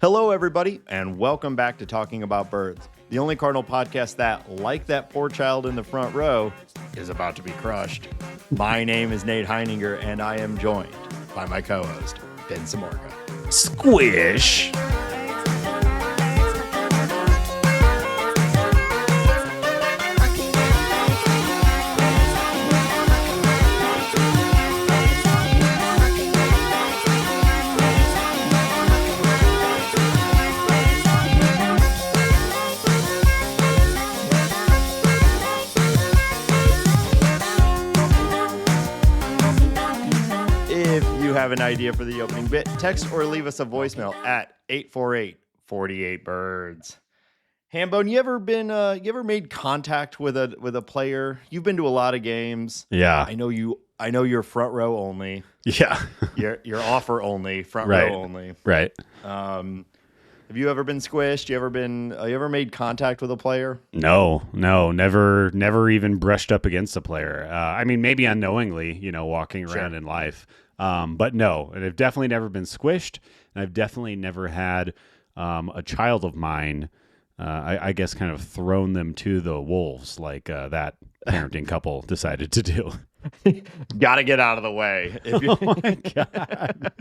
Hello, everybody, and welcome back to Talking About Birds, the only Cardinal podcast that, like that poor child in the front row, is about to be crushed. My name is Nate Heininger, and I am joined by my co-host, Ben Simorka. Squish! Have an idea for the opening bit, text or leave us a voicemail at 848-48-BIRDS. Hambone, you ever made contact with a player? You've been to a lot of games. Yeah. I know you're front row only. Yeah. you're offer only, front row only. Right. Have you ever been squished? You ever made contact with a player? No, never even brushed up against a player. I mean, maybe unknowingly, walking around in life. But no, and I've definitely never been squished, and I've definitely never had a child of mine, I guess, kind of thrown them to the wolves like that parenting couple decided to do. Got to get out of the way. Oh my God.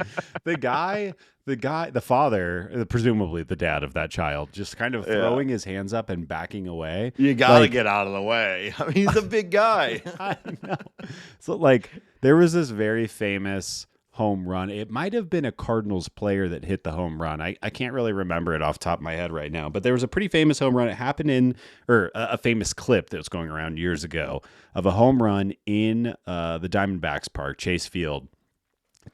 The father, presumably the dad of that child, just kind of throwing his hands up and backing away. You got to get out of the way. I mean, he's a big guy. I know. So, there was this very famous home run. It might have been a Cardinals player that hit the home run. I can't really remember it off the top of my head right now, but there was a pretty famous home run. It happened a famous clip that was going around years ago of a home run in the Diamondbacks park, Chase Field,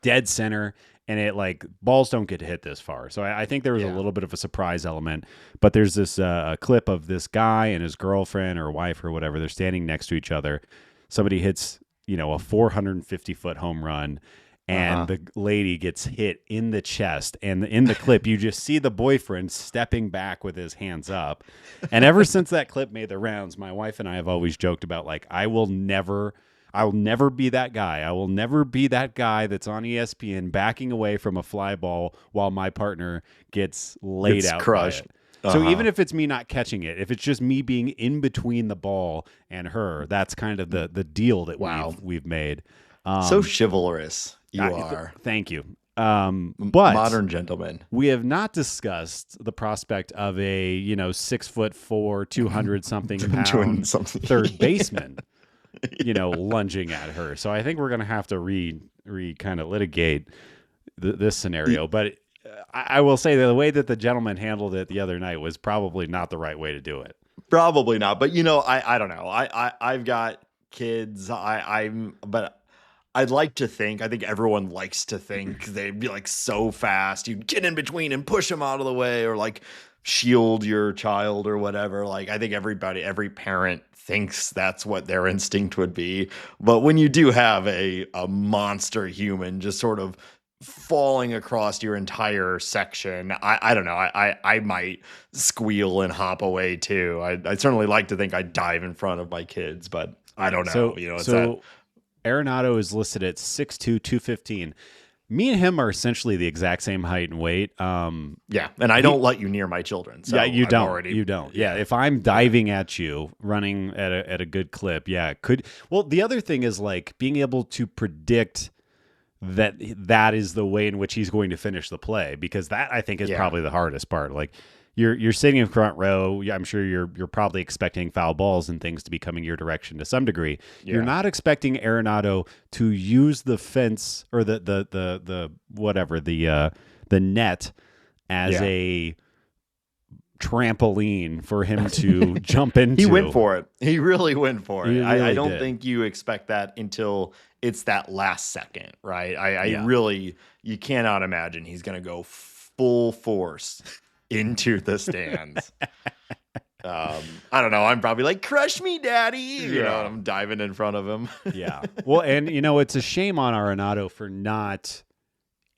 dead center. And balls don't get to hit this far. So I think there was a little bit of a surprise element, but there's this clip of this guy and his girlfriend or wife or whatever. They're standing next to each other. Somebody hits, a 450-foot home run, and the lady gets hit in the chest. And in the clip, you just see the boyfriend stepping back with his hands up. And ever since that clip made the rounds, my wife and I have always joked about, I'll never be that guy. I will never be that guy that's on ESPN backing away from a fly ball while my partner gets laid out, crushed. So even if it's me not catching it, if it's just me being in between the ball and her, that's kind of the deal that we've made. So chivalrous you are. Thank you. But modern gentleman. We have not discussed the prospect of a 6'4", 200-something pound third baseman. Lunging at her. So I think we're going to have to kind of litigate this scenario. But I will say that the way that the gentleman handled it the other night was probably not the right way to do it. Probably not. But, I don't know. I've got kids. But I'd like to think, I think everyone likes to think they'd be so fast. You'd get in between and push them out of the way or shield your child or whatever. I think every parent thinks that's what their instinct would be. But when you do have a monster human just sort of falling across your entire section, I don't know. I might squeal and hop away too. I'd certainly like to think I'd dive in front of my kids, but I don't know. So Arenado is listed at 6'2", 215. Me and him are essentially the exact same height and weight. And I don't let you near my children. So you don't. Yeah, if I'm diving at you, running at a good clip, the other thing is being able to predict that is the way in which he's going to finish the play, because that I think is probably the hardest part. You're sitting in front row. I'm sure you're probably expecting foul balls and things to be coming your direction to some degree. Yeah. You're not expecting Arenado to use the fence or the net as a trampoline for him to jump into. He went for it. He really went for it. Really I don't think you expect that until it's that last second, right? You cannot imagine he's going to go full force into the stands. I don't know. I'm probably crush me, daddy. I'm diving in front of him. Yeah. Well, and it's a shame on Arenado for not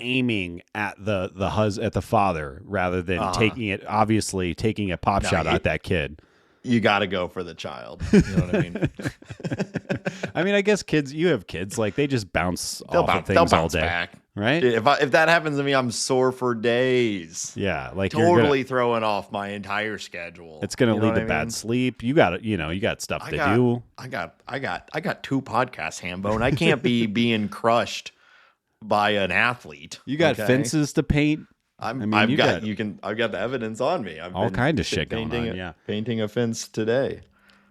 aiming at the father rather than taking a pop shot at that kid. You got to go for the child. You know what I mean? I mean, I guess you have kids, they just bounce off of things all day. Back. right? If that happens to me, I'm sore for days. Yeah, like Totally throwing off my entire schedule. it's gonna You know lead what to I bad mean? sleep. You got stuff to do. I got two podcasts, Hambone. I can't be being crushed by an athlete. You got Okay? fences to paint. I've got the evidence on me. I've all been kind of shit going painting on. Yeah. painting a fence today.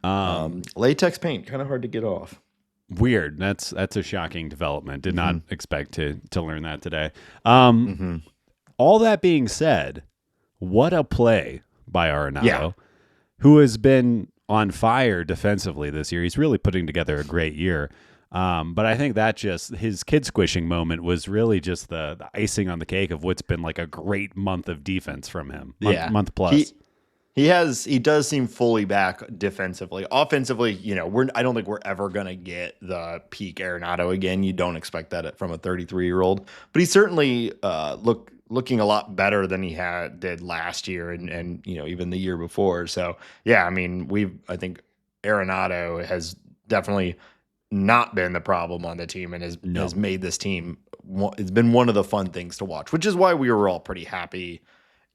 Latex paint, kind of hard to get off. Weird. That's a shocking development. Did not expect to learn that today. All that being said, what a play by Arenado, who has been on fire defensively this year. He's really putting together a great year. But I think that just his kid squishing moment was really just the icing on the cake of what's been like a great month of defense from him. Month plus. He does seem fully back defensively. Offensively, I don't think we're ever gonna get the peak Arenado again. You don't expect that from a 33-year-old, but he's certainly looking a lot better than he did last year and even the year before. So yeah, I mean I think Arenado has definitely not been the problem on the team and has made this team. It's been one of the fun things to watch, which is why we were all pretty happy.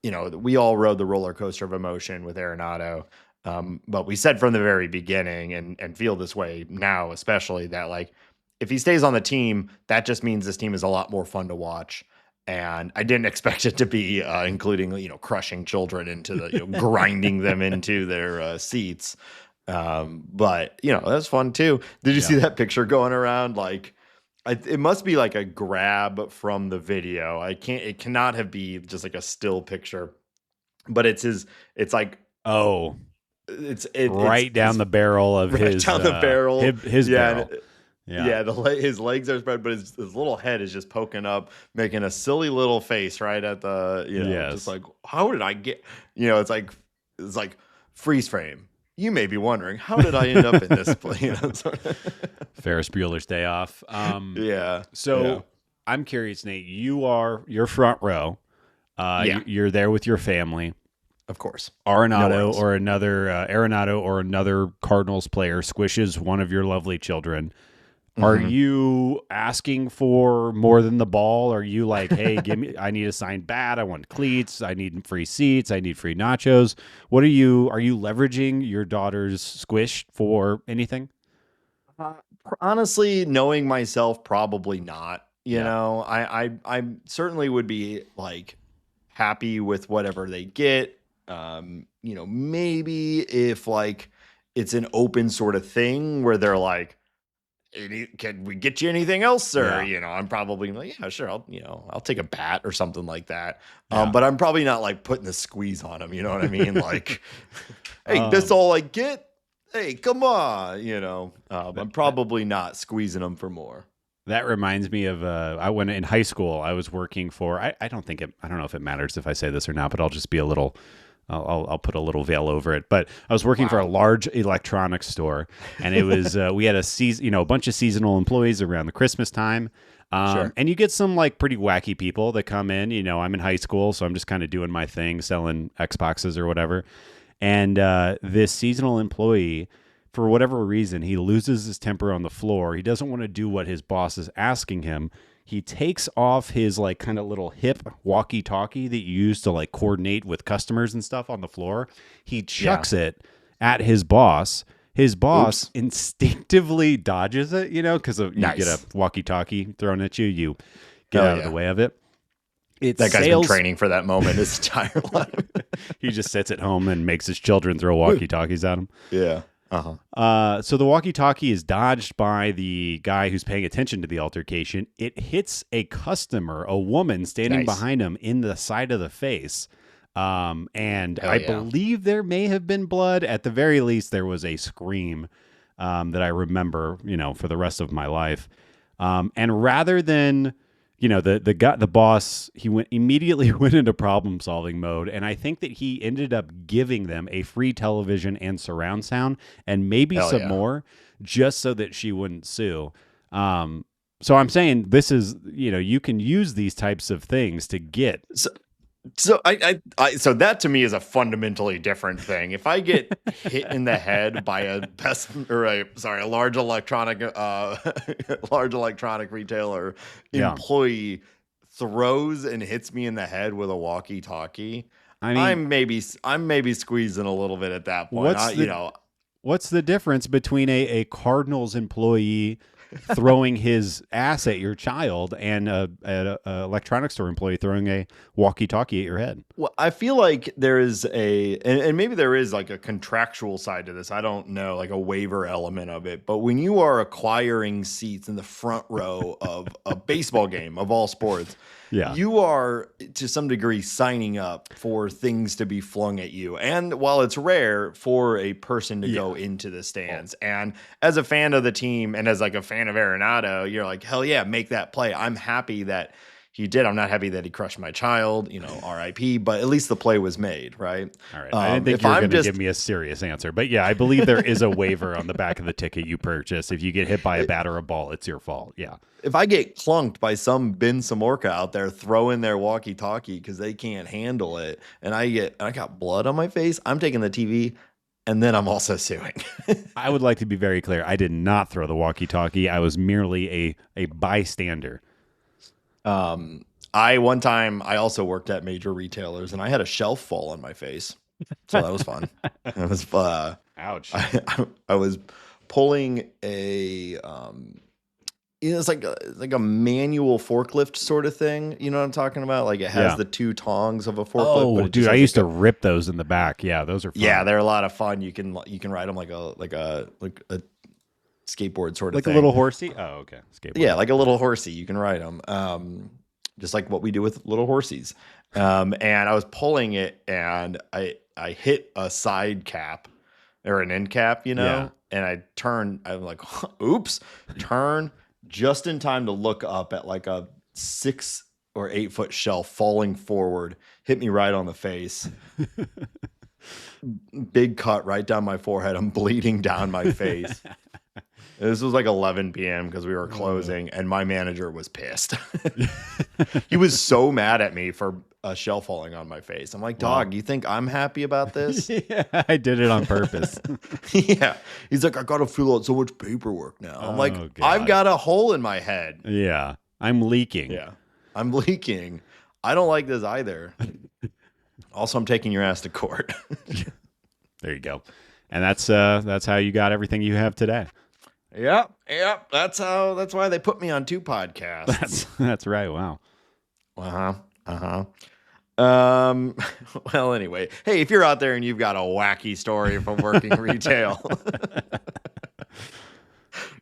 We all rode the roller coaster of emotion with Arenado. But we said from the very beginning and feel this way now, especially that like, if he stays on the team, that just means this team is a lot more fun to watch. And I didn't expect it to be including, crushing children into the, grinding them into their seats. But that's fun too. Did you see that picture going around? Like, it must be like a grab from the video. It cannot have be just like a still picture, but it's like, it's down the barrel of his down the barrel, his barrel. His legs are spread, but his little head is just poking up, making a silly little face right at the, just like, how did I get, it's like freeze frame. You may be wondering, how did I end up in this place? Ferris Bueller's Day Off. So I'm curious, Nate, you're front row. You're there with your family. Of course. Arenado or another Cardinals player squishes one of your lovely children. Are you asking for more than the ball? Are you like, hey, I need a signed bat. I want cleats. I need free seats. I need free nachos. Are you leveraging your daughter's squish for anything? Honestly, knowing myself, probably not. I certainly would be like happy with whatever they get. Maybe if like it's an open sort of thing where they're like, can we get you anything else, sir? I'm probably like, yeah, sure. I'll take a bat or something like that. But I'm probably not like putting the squeeze on them. You know what I mean? Like, hey, that's all I get. Hey, come on. I'm probably not squeezing them for more. That reminds me of I went in high school. I was working for. I don't know if it matters if I say this or not, but I'll just be a little. I'll put a little veil over it. But I was working for a large electronics store, and it was we had a bunch of seasonal employees around the Christmas time. And you get some like pretty wacky people that come in. I'm in high school, so I'm just kind of doing my thing, selling Xboxes or whatever. And this seasonal employee, for whatever reason, he loses his temper on the floor. He doesn't want to do what his boss is asking him. He takes off his like kind of little hip walkie-talkie that you use to like coordinate with customers and stuff on the floor. He chucks it at his boss. His boss instinctively dodges it, because you get a walkie-talkie thrown at you. You get out of the way of it. That guy's been training for that moment his entire life. He just sits at home and makes his children throw walkie-talkies at him. Yeah. So the walkie-talkie is dodged by the guy who's paying attention to the altercation. It hits a customer, a woman standing behind him in the side of the face. And I believe there may have been blood. At the very least, there was a scream that I remember, for the rest of my life. And rather than... the boss, he immediately went into problem solving mode. And I think that he ended up giving them a free television and surround sound and maybe some more just so that she wouldn't sue. So I'm saying this is, you can use these types of things to get. So so that to me is a fundamentally different thing. If I get hit in the head by a large electronic retailer employee, throws and hits me in the head with a walkie-talkie, I mean, I'm maybe squeezing a little bit at that point. what's the difference between a Cardinals employee throwing his ass at your child and a electronics store employee throwing a walkie-talkie at your head? Well, I feel like there is and maybe there is like a contractual side to this. I don't know, like a waiver element of it. But when you are acquiring seats in the front row of a baseball game of all sports, you are to some degree signing up for things to be flung at you. And while it's rare for a person to go into the stands, and as a fan of the team and as like a fan of Arenado, you're like, hell yeah, make that play. I'm happy that he did. I'm not happy that he crushed my child, RIP, but at least the play was made, right? All right. I didn't think you were going to give me a serious answer, but yeah, I believe there is a waiver on the back of the ticket you purchase. If you get hit by a bat or a ball, it's your fault. Yeah. If I get clunked by some Ben Simorka out there throwing their walkie-talkie because they can't handle it, and I got blood on my face, I'm taking the TV, and then I'm also suing. I would like to be very clear. I did not throw the walkie-talkie. I was merely a bystander. One time I also worked at major retailers and I had a shelf fall on my face. So that was fun. It was, ouch. I was pulling it's like a manual forklift sort of thing. You know what I'm talking about? Like it has the two tongs of a forklift. Oh, dude, I used to rip those in the back. Yeah, those are fun. Yeah, they're a lot of fun. You can ride them like a skateboard sort of like thing. A little horsey. Oh, okay. Skateboard. Yeah, like a little horsey. You can ride them. Just like what we do with little horsies. And I was pulling it and I hit a side cap or an end cap, and I turned. I'm like, oops, turn just in time to look up at like a 6 or 8 foot shelf falling forward, hit me right on the face. Big cut right down my forehead. I'm bleeding down my face. This was like 11 p.m. because we were closing, and my manager was pissed. He was so mad at me for a shell falling on my face. I'm like, dog, you think I'm happy about this? Yeah, I did it on purpose. Yeah. He's like, I got to fill out so much paperwork now. I'm like, God. I've got a hole in my head. Yeah. I'm leaking. Yeah. I'm leaking. I don't like this either. Also, I'm taking your ass to court. There you go. And that's how you got everything you have today. Yep. That's why they put me on 2 podcasts. That's right. Wow. Well, anyway, hey, if you're out there and you've got a wacky story from working retail,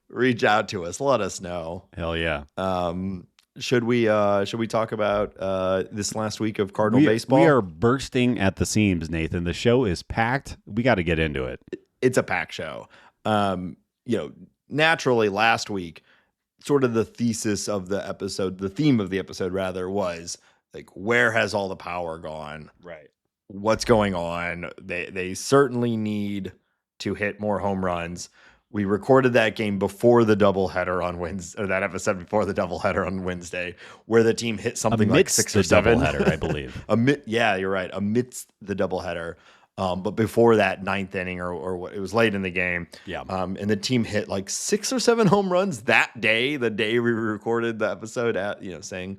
reach out to us. Let us know. Hell yeah. Should we talk about this last week of Cardinal baseball? We are bursting at the seams, Nathan. The show is packed. We got to get into it. It's a packed show. Naturally, last week, sort of the thesis of the episode, the theme of the episode rather, was like, where has all the power gone? Right. What's going on? They certainly need to hit more home runs. We recorded that game before the doubleheader on Wednesday, or that episode before the doubleheader on Wednesday, where the team hit something like 6 or 7. Doubleheader, I believe. Yeah, you're right. Amidst the doubleheader. But before that 9th inning or what, it was late in the game. Yeah. And the team hit like 6 or 7 home runs that day, the day we recorded the episode saying,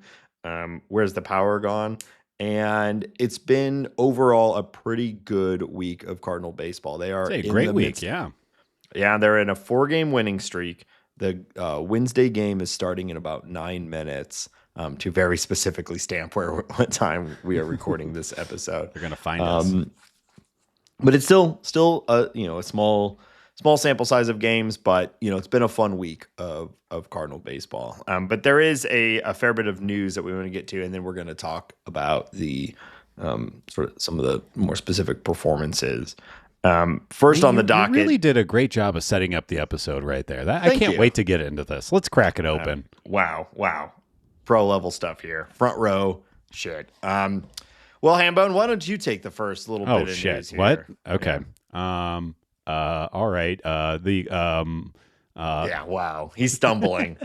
where's the power gone? And it's been overall a pretty good week of Cardinal baseball. They are a great week. Yeah. Yeah. They're in a 4-game winning streak. The Wednesday game is starting in about 9 minutes. To very specifically stamp what time we are recording this episode. They're going to find us. But it's still a small sample size of games, but it's been a fun week of Cardinal baseball. But there is a fair bit of news that we want to get to, and then we're going to talk about the sort of some of the more specific performances. First on the docket, you really did a great job of setting up the episode right there. I can't wait to get into this. Let's crack it open. Wow, pro level stuff here, front row shit. Well, Hambone, why don't you take the first little bit of news here? What? Okay. Yeah. All right. Wow. He's stumbling.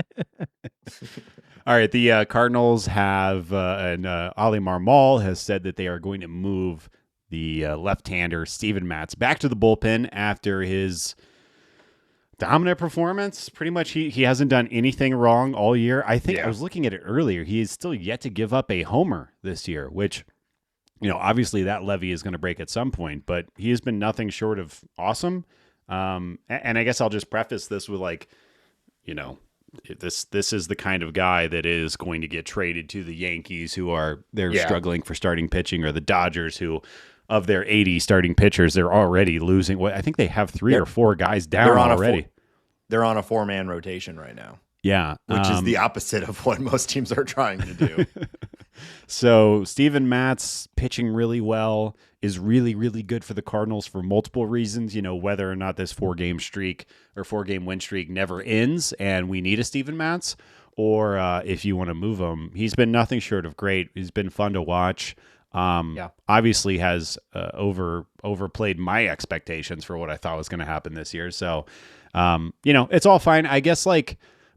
All right. The Cardinals have, and Ali Marmol has said that they are going to move the left-hander Steven Matz back to the bullpen after his Dominant performance. Pretty much he hasn't done anything wrong all year. I think I Yeah. was looking at it earlier. He is still yet to give up a homer this year, which, obviously that levy is going to break at some point, but he has been nothing short of awesome. And I guess I'll just preface this with this is the kind of guy that is going to get traded to the Yankees, they're struggling for starting pitching, or the Dodgers, who of their 80 starting pitchers, they're already losing. I think they have 3 or 4 guys down already. They're on a 4-man rotation right now. Yeah. Which is the opposite of what most teams are trying to do. So Steven Matz pitching really well is really, really good for the Cardinals for multiple reasons. Whether or not this 4-game streak or 4-game win streak never ends and we need a Steven Matz, or if you want to move him, he's been nothing short of great. He's been fun to watch. Obviously has overplayed my expectations for what I thought was going to happen this year. So, it's all fine. I guess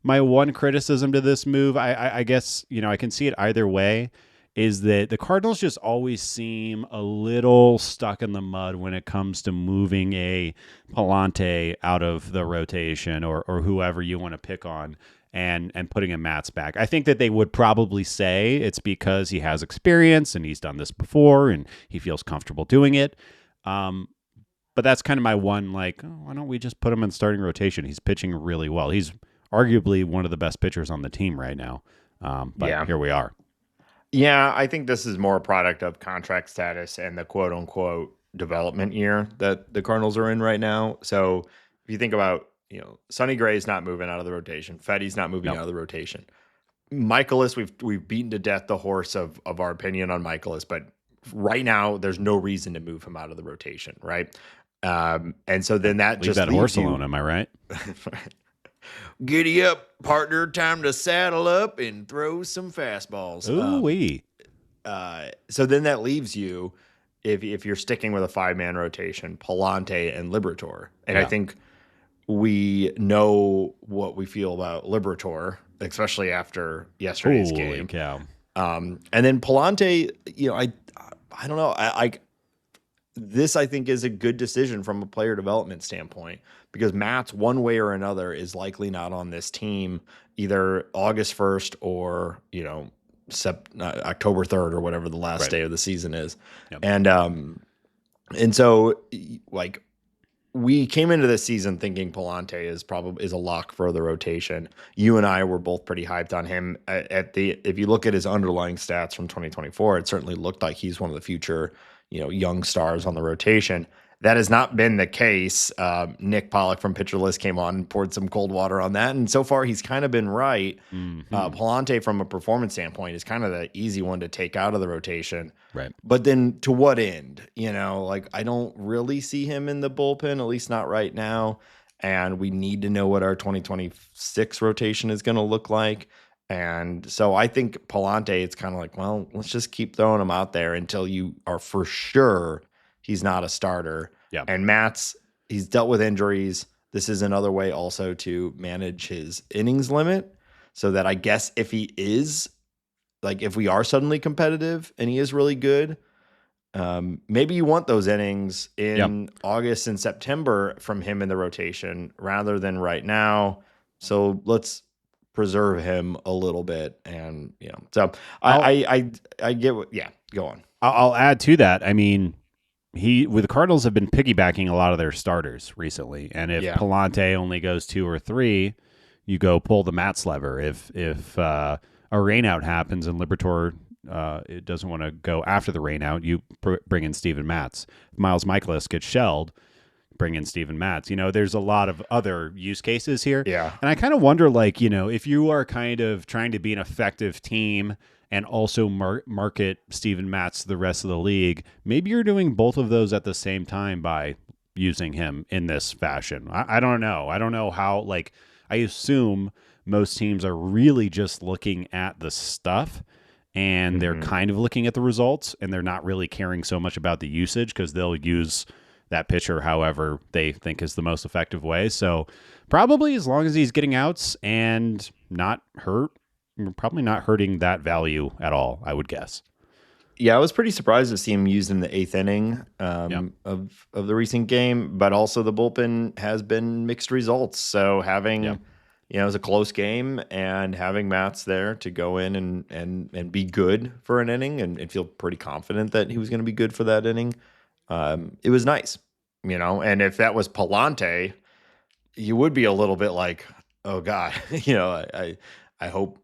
my one criticism to this move, I guess, I can see it either way, is that the Cardinals just always seem a little stuck in the mud when it comes to moving a Palante out of the rotation or whoever you want to pick on and putting a Matz back. I think that they would probably say it's because he has experience and he's done this before and he feels comfortable doing it. But that's kind of my one, why don't we just put him in starting rotation? He's pitching really well. He's arguably one of the best pitchers on the team right now. But here we are. Yeah, I think this is more a product of contract status and the quote unquote development year that the Cardinals are in right now. So if you think about, Sonny Gray's not moving out of the rotation. Fedde's not moving out of the rotation. Michaelis, we've beaten to death the horse of our opinion on Michaelis, but right now there's no reason to move him out of the rotation, right? And so then that Leave just that horse alone, am I right? Giddy up, partner. Time to saddle up and throw some fastballs. Ooh-wee. So then that leaves you, if you're sticking with a 5-man rotation, Palante and Liberatore. And I think we know what we feel about Liberatore, especially after yesterday's game. Cow. And then Palante, I don't know. This I think is a good decision from a player development standpoint, because Matt's one way or another is likely not on this team either August 1st or, October 3rd or whatever the last day of the season is. Yep. And so we came into this season thinking Palante is a lock for the rotation. You and I were both pretty hyped on him. If you look at his underlying stats from 2024, it certainly looked like he's one of the future, young stars on the rotation. That has not been the case. Nick Pollock from Pitcher List came on and poured some cold water on that, and so far he's kind of been right. Mm-hmm. Palante, from a performance standpoint, is kind of the easy one to take out of the rotation. Right. But then to what end? I don't really see him in the bullpen, at least not right now, and we need to know what our 2026 rotation is going to look like. And so I think Palante, it's kind of let's just keep throwing him out there until you are for sure he's not a starter. Yeah. And Matt's, he's dealt with injuries. This is another way also to manage his innings limit, so that I guess if he is, if we are suddenly competitive and he is really good, maybe you want those innings in August and September from him in the rotation rather than right now. So let's preserve him a little bit. And, so I get what, go on. I'll add to that. I mean, the Cardinals have been piggybacking a lot of their starters recently, and if Palante only goes 2 or 3, you go pull the Matz lever. If a rainout happens and Liberatore it doesn't want to go after the rainout, you bring in Steven Matz. If Miles Michaelis gets shelled, bring in Steven Matz. There's a lot of other use cases here. Yeah, and I kind of wonder, if you are kind of trying to be an effective team and also market Steven Matz to the rest of the league, maybe you're doing both of those at the same time by using him in this fashion. I don't know. I don't know how, I assume most teams are really just looking at the stuff, and they're kind of looking at the results, and they're not really caring so much about the usage, because they'll use that pitcher however they think is the most effective way. So probably as long as he's getting outs and not hurt, probably not hurting that value at all, I would guess. Yeah, I was pretty surprised to see him used in the eighth inning Yep. of the recent game, but also the bullpen has been mixed results. So Yep. it was a close game, and having Matz there to go in and be good for an inning and feel pretty confident that he was going to be good for that inning, it was nice, And if that was Palante, you would be a little bit like, oh God, I hope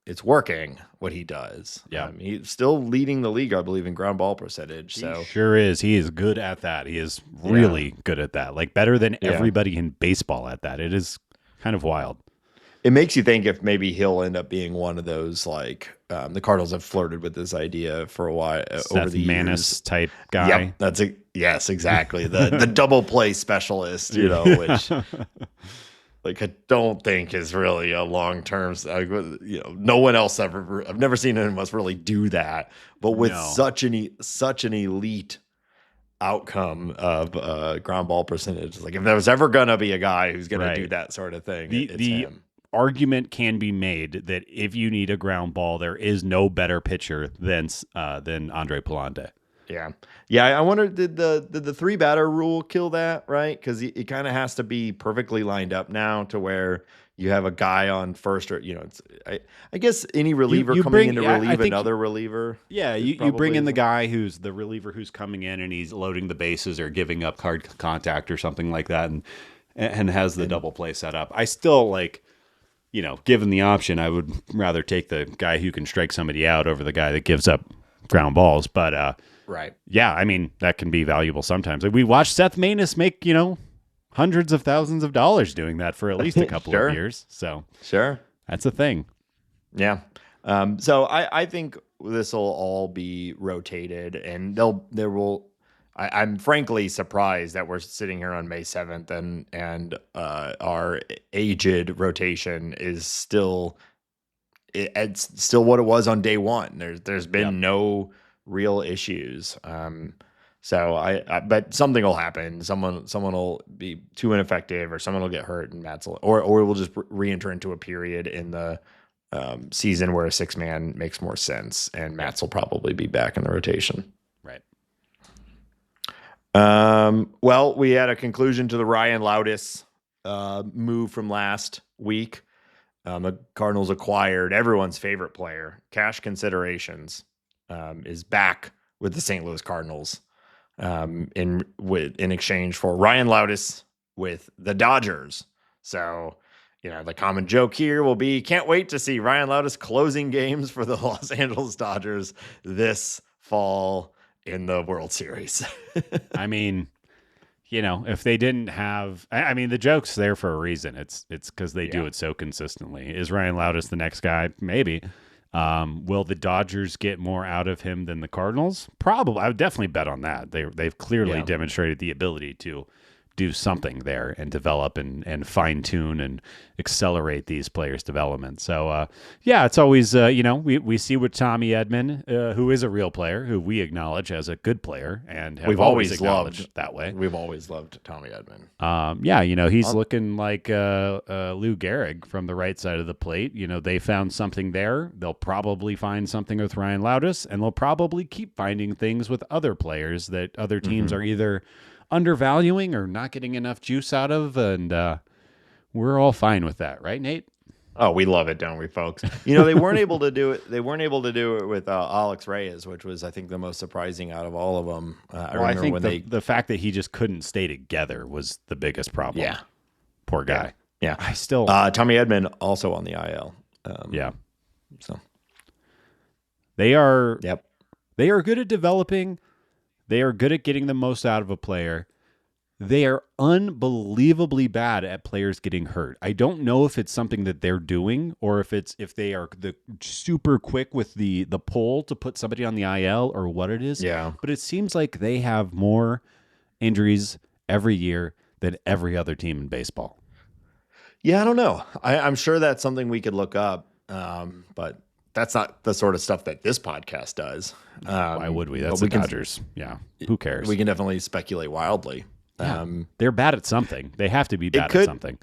it's working what he does. Yeah. He's still leading the league, I believe, in ground ball percentage. So He sure is. He is good at that. He is really good at that. Like better than everybody in baseball at that. It is kind of wild. it makes you think if maybe he'll end up being one of those, like, the Cardinals have flirted with this idea for a while over the Manus years. type guy. Yep, yes, exactly. The double play specialist, which like I don't think is really a long term. No one else I've never seen anyone else really do that. But with such an elite outcome of ground ball percentage, like if there was ever gonna be a guy who's gonna do that sort of thing, it's him. Argument can be made that if you need a ground ball, there is no better pitcher than Andre Palante. Yeah. I wonder, did the three batter rule kill that? Right, because it kind of has to be perfectly lined up now to where you have a guy on first, or I guess any reliever coming in to relieve another reliever. Yeah, you bring in the guy who's the reliever who's coming in and he's loading the bases or giving up hard contact or something like that, and has the double play set up. I still given the option, I would rather take the guy who can strike somebody out over the guy that gives up ground balls. But right, yeah, I mean that can be valuable sometimes. Like we watched Seth Maness make hundreds of thousands of dollars doing that for at least a couple of years. So sure, that's a thing. Yeah. So I think this will all be rotated, and there will. I'm frankly surprised that we're sitting here on May 7th and our aged rotation is still it's still what it was on day one. There's been no real issues. So but something will happen. Someone will be too ineffective, or someone will get hurt, and or we'll just re-enter into a period in the season where a 6-man makes more sense, and Matz will probably be back in the rotation. Right. Well, we had a conclusion to the Ryan Loudis move from last week. The Cardinals acquired everyone's favorite player, cash considerations, is back with the St. Louis Cardinals in exchange for Ryan Loudis with the Dodgers. So, the common joke here will be, can't wait to see Ryan Loudis closing games for the Los Angeles Dodgers this fall in the World Series. I mean, if they didn't have, I mean, the joke's there for a reason. It's because they do it so consistently. Is Ryan Loudis the next guy? Maybe. Will the Dodgers get more out of him than the Cardinals? Probably. I would definitely bet on that. They've clearly demonstrated the ability to do something there and develop and fine tune and accelerate these players' development. So, it's always, we see with Tommy Edman, who is a real player, who we acknowledge as a good player, and have we've always loved that way. We've always loved Tommy Edman. He's looking like Lou Gehrig from the right side of the plate. They found something there. They'll probably find something with Ryan Loudis, and they'll probably keep finding things with other players that other teams are either undervaluing or not getting enough juice out of, and we're all fine with that, right, Nate? Oh, we love it, don't we, folks? They weren't able to do it. They weren't able to do it with Alex Reyes, which was, I think, the most surprising out of all of them. I think the fact that he just couldn't stay together was the biggest problem. Yeah, poor guy. Yeah. I still Tommy Edman also on the IL. So they are. Yep. They are good at developing. They are good at getting the most out of a player. They are unbelievably bad at players getting hurt. I don't know if it's something that they're doing, or if they are the super quick with the pull to put somebody on the IL, or what it is. Yeah. But it seems like they have more injuries every year than every other team in baseball. Yeah, I don't know. I'm sure that's something we could look up, but that's not the sort of stuff that this podcast does. Why would we? That's the Dodgers. Who cares? We can definitely speculate wildly. Yeah. They're bad at something. They have to be bad at something.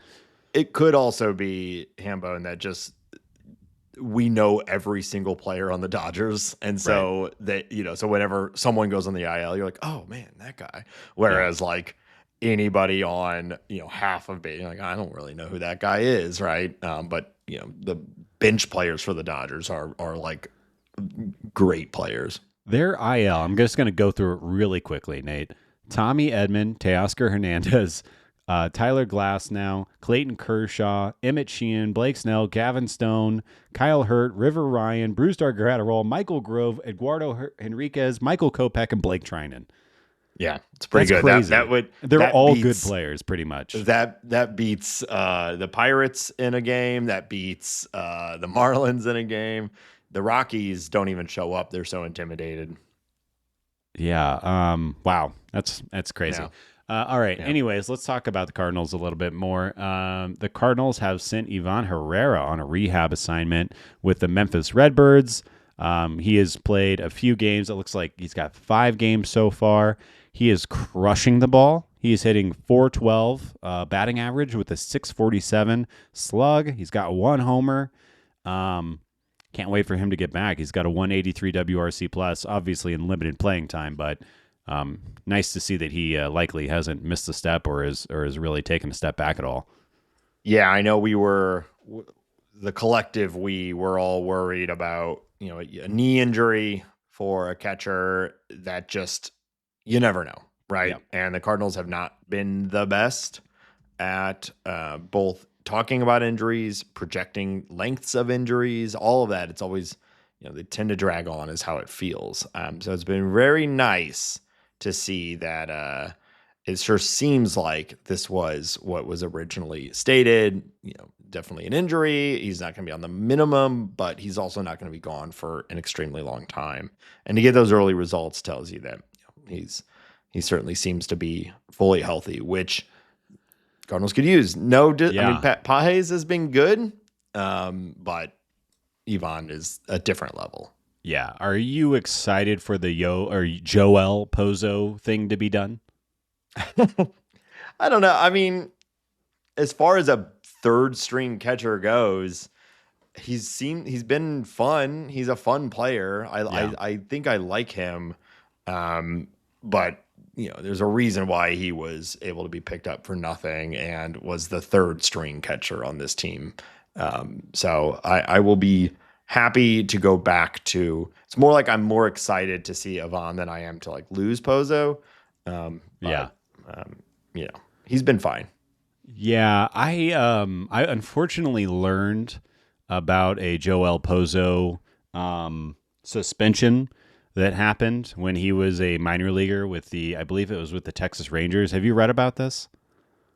It could also be, Hambone, that just we know every single player on the Dodgers. And so that, so whenever someone goes on the IL, you're like, oh man, that guy. Whereas like anybody on, half of it, you're like, I don't really know who that guy is. Right. But the bench players for the Dodgers are like great players. Their IL, I'm just going to go through it really quickly, Nate. Tommy Edman, Teoscar Hernandez, Tyler Glasnow, Clayton Kershaw, Emmett Sheehan, Blake Snell, Gavin Stone, Kyle Hurt, River Ryan, Brusdar Graterol, Michael Grove, Eduardo Henriquez, Michael Kopech, and Blake Trinan. Yeah, it's pretty good. Crazy. They're all beats, good players, pretty much. That beats the Pirates in a game. That beats the Marlins in a game. The Rockies don't even show up. They're so intimidated. Yeah. Wow. That's crazy. Yeah. All right. Yeah. Anyways, let's talk about the Cardinals a little bit more. The Cardinals have sent Ivan Herrera on a rehab assignment with the Memphis Redbirds. He has played a few games. It looks like he's got 5 games so far. He is crushing the ball. He is hitting .412 batting average with a .647 slug. He's got 1 homer. Can't wait for him to get back. He's got a 183 WRC plus, obviously in limited playing time, but nice to see that he likely hasn't missed a step or is really taken a step back at all. Yeah, I know the collective, we were all worried about, a knee injury for a catcher that just, you never know, right? Yep. And the Cardinals have not been the best at both talking about injuries, projecting lengths of injuries, all of that. It's always, they tend to drag on is how it feels. So it's been very nice to see that it sure seems like this was what was originally stated, definitely an injury. He's not going to be on the minimum, but he's also not going to be gone for an extremely long time. And to get those early results tells you that he certainly seems to be fully healthy, which Cardinals could use. I mean, Pages has been good, but Ivan is a different level. Yeah. Are you excited for the Joel Pozo thing to be done? I don't know. I mean, as far as a third string catcher goes, he's been fun. He's a fun player. I think I like him. But there's a reason why he was able to be picked up for nothing and was the third string catcher on this team. So I will be happy to go back to, it's more like I'm more excited to see Ivan than I am to like lose Pozo. He's been fine. Yeah. I unfortunately learned about a Joel Pozo suspension that happened when he was a minor leaguer with I believe it was with the Texas Rangers. Have you read about this?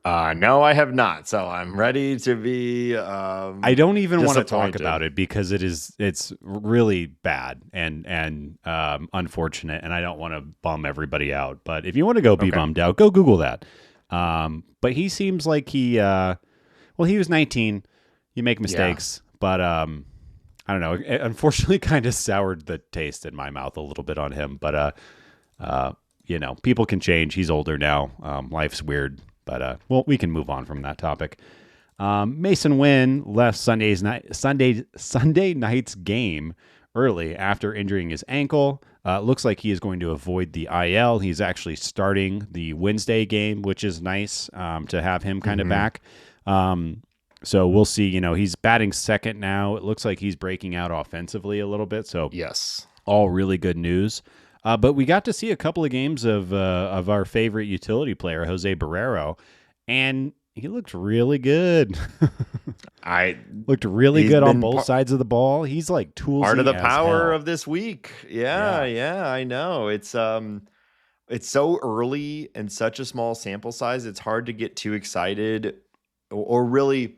No, I have not. So I'm ready to be. I don't even want to talk about it because it's really bad and unfortunate, and I don't want to bum everybody out. But if you want to go be bummed out, go Google that. But he seems like he was 19. You make mistakes, but I don't know. It unfortunately kind of soured the taste in my mouth a little bit on him. But people can change. He's older now. Life's weird. But we can move on from that topic. Mason Wynn left Sunday night's game early after injuring his ankle. Looks like he is going to avoid the IL. He's actually starting the Wednesday game, which is nice to have him kind of back. So we'll see. He's batting second now. It looks like he's breaking out offensively a little bit. So yes, all really good news. But we got to see a couple of games of our favorite utility player, Jose Barrero, and he looked really good. Looked really good on both sides of the ball. He's like toolsy part of the as power hell. of this week. Yeah, I know. It's so early and such a small sample size. It's hard to get too excited or really.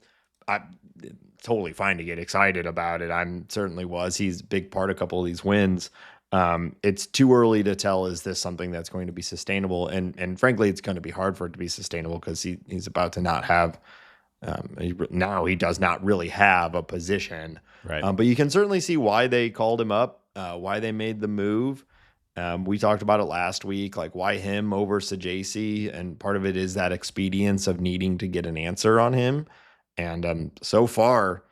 Totally fine to get excited about it. I'm certainly was. He's a big part of a couple of these wins. It's too early to tell, is this something that's going to be sustainable? And frankly, it's going to be hard for it to be sustainable because he's about to not have, now he does not really have a position. Right. But you can certainly see why they called him up, why they made the move. We talked about it last week, like why him over Sajasi, and part of it is that expedience of needing to get an answer on him. And so far,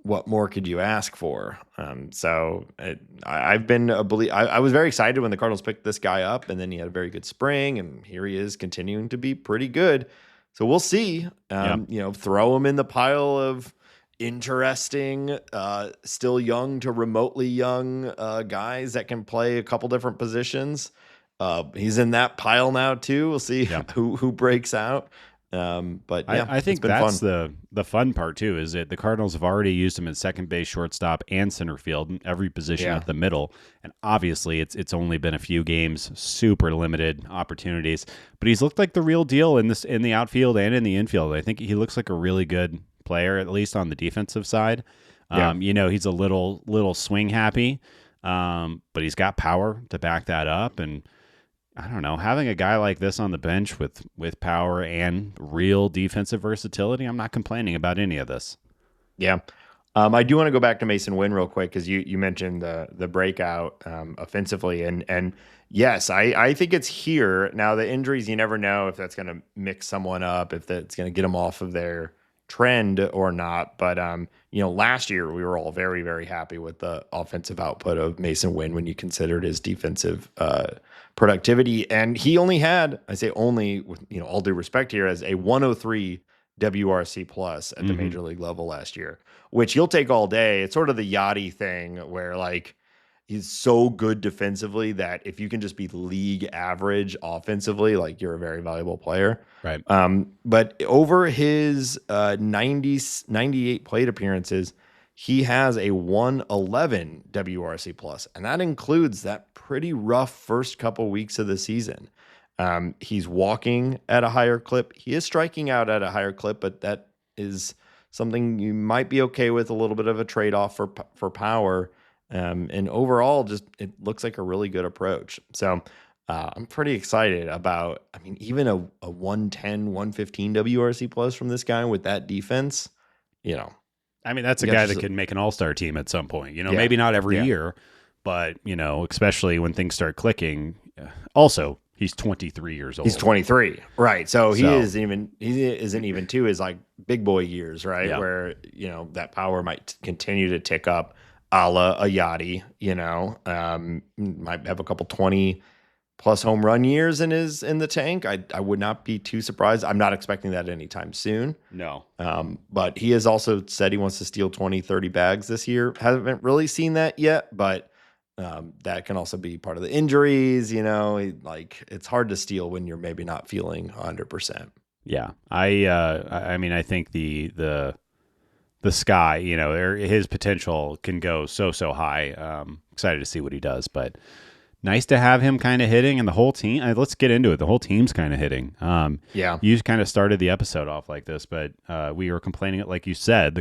what more could you ask for? I've been I was very excited when the Cardinals picked this guy up, and then he had a very good spring, and here he is continuing to be pretty good. So we'll see. Yeah. Throw him in the pile of interesting, still young to remotely young guys that can play a couple different positions. He's in that pile now too. We'll see Yeah. who breaks out. But yeah, I think it's been that's fun. the fun part too, is that the Cardinals have already used him at second base, shortstop, and center field, in every position Yeah. at the middle. And obviously it's only been a few games, super limited opportunities. But he's looked like the real deal in the outfield and in the infield. I think he looks like a really good player, at least on the defensive side. Yeah. He's a little swing happy, but he's got power to back that up. And I don't know, having a guy like this on the bench with power and real defensive versatility, I'm not complaining about any of this. Yeah. I do want to go back to Mason Wynn real quick because you mentioned the breakout offensively, and yes, I think it's here now. The injuries, you never know if that's going to mix someone up, if that's going to get them off of their trend or not. But last year we were all very, very happy with the offensive output of Mason Wynn when you considered his defensive productivity, and he only had, I say only with all due respect here, as a 103 WRC plus at the major league level last year, which you'll take all day. It's sort of the Yachty thing where like he's so good defensively that if you can just be league average offensively, like you're a very valuable player. Right. But over his 98 plate appearances, he has a 111 WRC plus, and that includes that pretty rough first couple weeks of the season. He's walking at a higher clip. He is striking out at a higher clip, but that is something you might be okay with, a little bit of a trade-off for power. And overall, just it looks like a really good approach. So I'm pretty excited about, even a 110, 115 WRC plus from this guy with that defense, That's a guy that could make an all-star team at some point. Yeah. Maybe not every year, but especially when things start clicking. Also, he's 23 years old. He's 23, right? So he isn't even to his like big boy years, right? Yeah. Where that power might continue to tick up, a la a Yachty. Might have a couple 20 plus home run years in the tank. I would not be too surprised. I'm not expecting that anytime soon. No. But he has also said he wants to steal 20, 30 bags this year. Haven't really seen that yet, but that can also be part of the injuries. It's hard to steal when you're maybe not feeling 100%. Yeah. I think the sky, his potential can go so high. Excited to see what he does, but nice to have him kind of hitting, and the whole team. Let's get into it. The whole team's kind of hitting. Yeah. You kind of started the episode off like this, but we were complaining, like you said,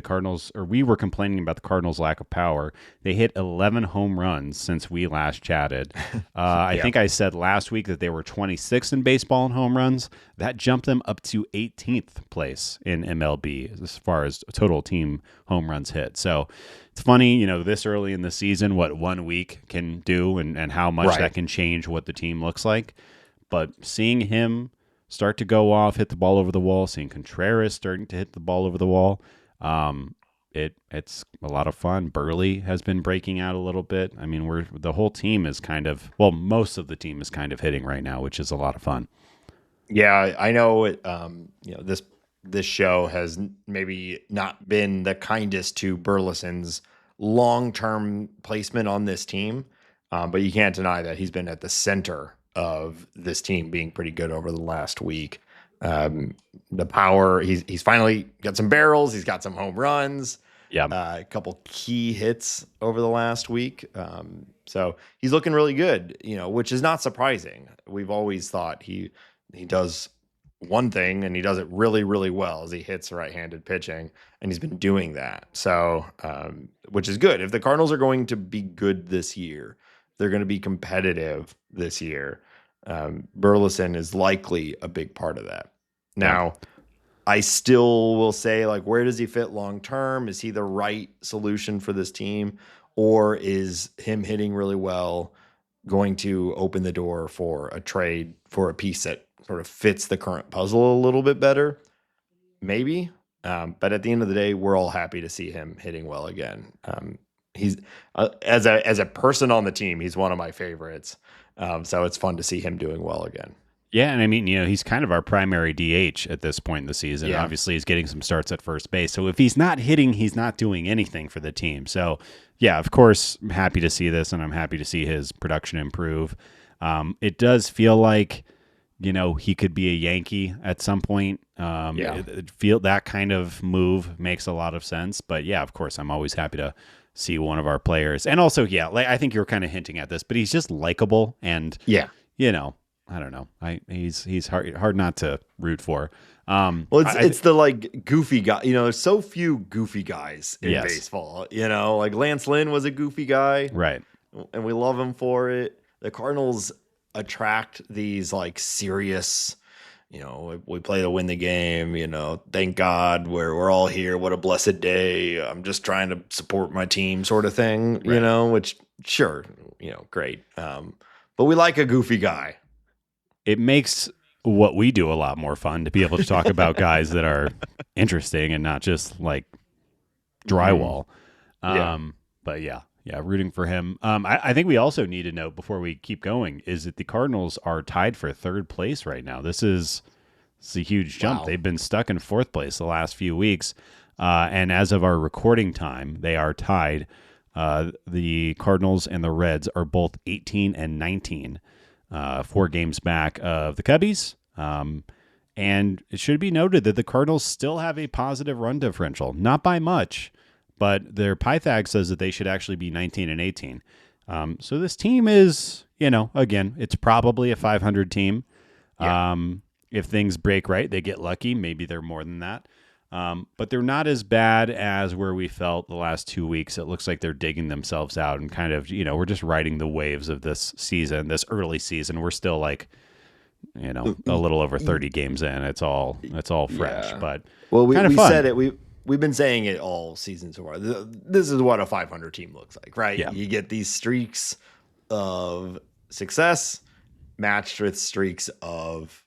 we were complaining about the Cardinals' lack of power. They hit 11 home runs since we last chatted. I think I said last week that they were 26th in baseball in home runs. That jumped them up to 18th place in MLB as far as total team home runs hit. So it's funny, this early in the season, what 1 week can do and how much that can change what the team looks like. But seeing him start to go off, hit the ball over the wall, seeing Contreras starting to hit the ball over the wall, it's a lot of fun. Burley has been breaking out a little bit. The whole team is most of the team is kind of hitting right now, which is a lot of fun. Yeah, I know it. This show has maybe not been the kindest to Burleson's long-term placement on this team, but you can't deny that he's been at the center of this team being pretty good over the last week. The power, he's finally got some barrels. He's got some home runs. Yeah, a couple key hits over the last week. So he's looking really good, which is not surprising. We've always thought he does one thing and he does it really, really well, as he hits right-handed pitching, and he's been doing that. So, which is good. If the Cardinals are going to be good this year, they're going to be competitive this year, Burleson is likely a big part of that. Now, I still will say, like, where does he fit long-term? Is he the right solution for this team, or is him hitting really well going to open the door for a trade for a piece that sort of fits the current puzzle a little bit better? Maybe. But at the end of the day, we're all happy to see him hitting well again. He's as a person on the team, he's one of my favorites. So it's fun to see him doing well again. Yeah, and I mean, he's kind of our primary DH at this point in the season. Yeah. Obviously, he's getting some starts at first base. So if he's not hitting, he's not doing anything for the team. So, yeah, of course, I'm happy to see this, and I'm happy to see his production improve. It does feel like, he could be a Yankee at some point. Feel that kind of move makes a lot of sense. But, yeah, of course, I'm always happy to see one of our players. And also, yeah, I think you're kind of hinting at this, but he's just likable and, I don't know. He's hard not to root for. Well, it's the goofy guy. There's so few goofy guys in baseball. Like Lance Lynn was a goofy guy, right? And we love him for it. The Cardinals attract these serious. We play to win the game. Thank God we're all here. What a blessed day. I'm just trying to support my team, sort of thing. Right. Which sure, great. But we like a goofy guy. It makes what we do a lot more fun to be able to talk about guys that are interesting and not just like drywall. But yeah, rooting for him. I think we also need to note before we keep going is that the Cardinals are tied for third place right now. This is a huge jump. Wow. They've been stuck in fourth place the last few weeks. And as of our recording time, they are tied. The Cardinals and the Reds are both 18 and 19. 4 games back of the Cubbies. And it should be noted that the Cardinals still have a positive run differential, not by much, but their Pythag says that they should actually be 19 and 18. So this team is, again, it's probably a 500 team. Yeah. If things break right, they get lucky. Maybe they're more than that. But they're not as bad as where we felt the last 2 weeks. It looks like they're digging themselves out and kind of, we're just riding the waves of this season, this early season. We're still like, a little over 30 games in. It's all fresh, but we fun. said it. We've been saying it all season so far. This is what a 500 team looks like, right? Yeah. You get these streaks of success matched with streaks of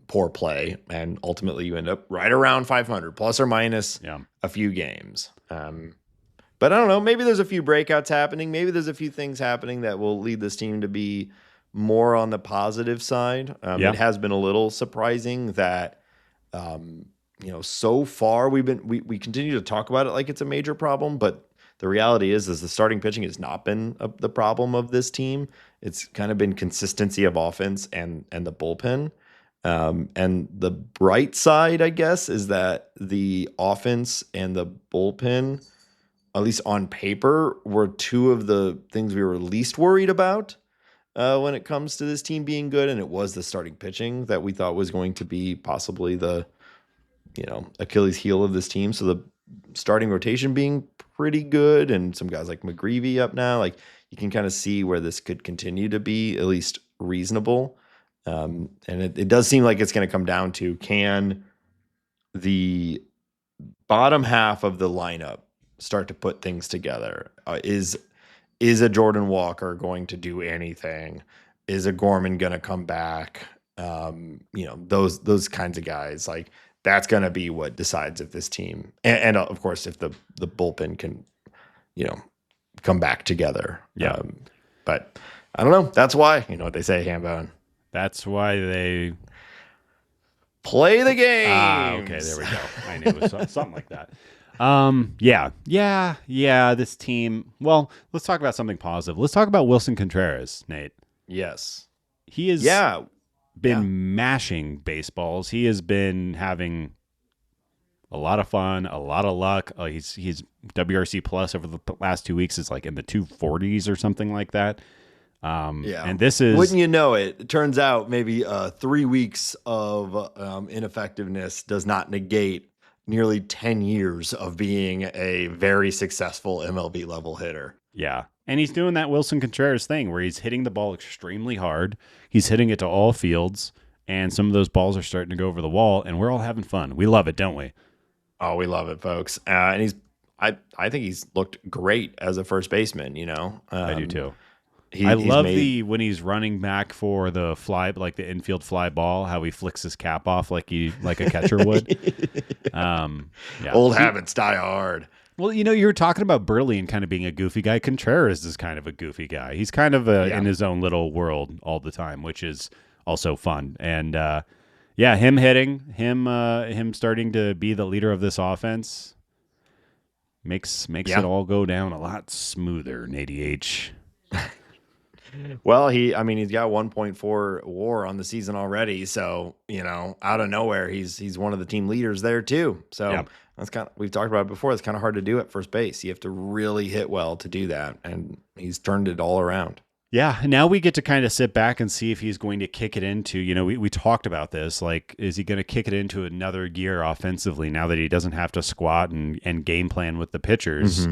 poor play, and ultimately you end up right around 500 plus or minus a few games. But I don't know, maybe there's a few breakouts happening, maybe there's a few things happening that will lead this team to be more on the positive side. It has been a little surprising that so far we continue to talk about it like it's a major problem, but the reality is the starting pitching has not been the problem of this team. It's kind of been consistency of offense and the bullpen. And the bright side, I guess, is that the offense and the bullpen, at least on paper, were two of the things we were least worried about when it comes to this team being good. And it was the starting pitching that we thought was going to be possibly the, Achilles heel of this team. So the starting rotation being pretty good and some guys like McGreevy up now, like you can kind of see where this could continue to be at least reasonable. And it does seem like it's going to come down to, can the bottom half of the lineup start to put things together? Is a Jordan Walker going to do anything? Is a Gorman going to come back? Those kinds of guys, like that's going to be what decides if this team, and of course, if the bullpen can, come back together. Yeah. But I don't know. That's why, what they say, Hambone. That's why they play the game. Okay, there we go. I knew it was something like that. This team. Well, let's talk about something positive. Let's talk about Willson Contreras, Nate. Yes. He has been mashing baseballs. He has been having a lot of fun, a lot of luck. He's WRC plus over the last 2 weeks is like in the 240s or something like that. And this is, wouldn't you know it? It turns out maybe 3 weeks of ineffectiveness does not negate nearly 10 years of being a very successful MLB level hitter. Yeah. And he's doing that Willson Contreras thing where he's hitting the ball extremely hard. He's hitting it to all fields, and some of those balls are starting to go over the wall, and we're all having fun. We love it, don't we? Oh, we love it, folks. And I think he's looked great as a first baseman, I do too. I he's love made when he's running back for the fly, like the infield fly ball, how he flicks his cap off like a catcher would. Yeah. old habits die hard. Well, you were talking about Burley and kind of being a goofy guy. Contreras is kind of a goofy guy. He's kind of Yeah. in his own little world all the time, which is also fun. And yeah, him hitting, him starting to be the leader of this offense makes Yeah. it all go down a lot smoother, Nady H. Well, he's got 1.4 WAR on the season already, so out of nowhere, he's one of the team leaders there too. So Yep. that's we've talked about it before. It's kind of hard to do at first base. You have to really hit well to do that, and he's turned it all around. Yeah, now we get to kind of sit back and see if he's going to kick it into, we talked about this, like, is he going to kick it into another gear offensively now that he doesn't have to squat and game plan with the pitchers?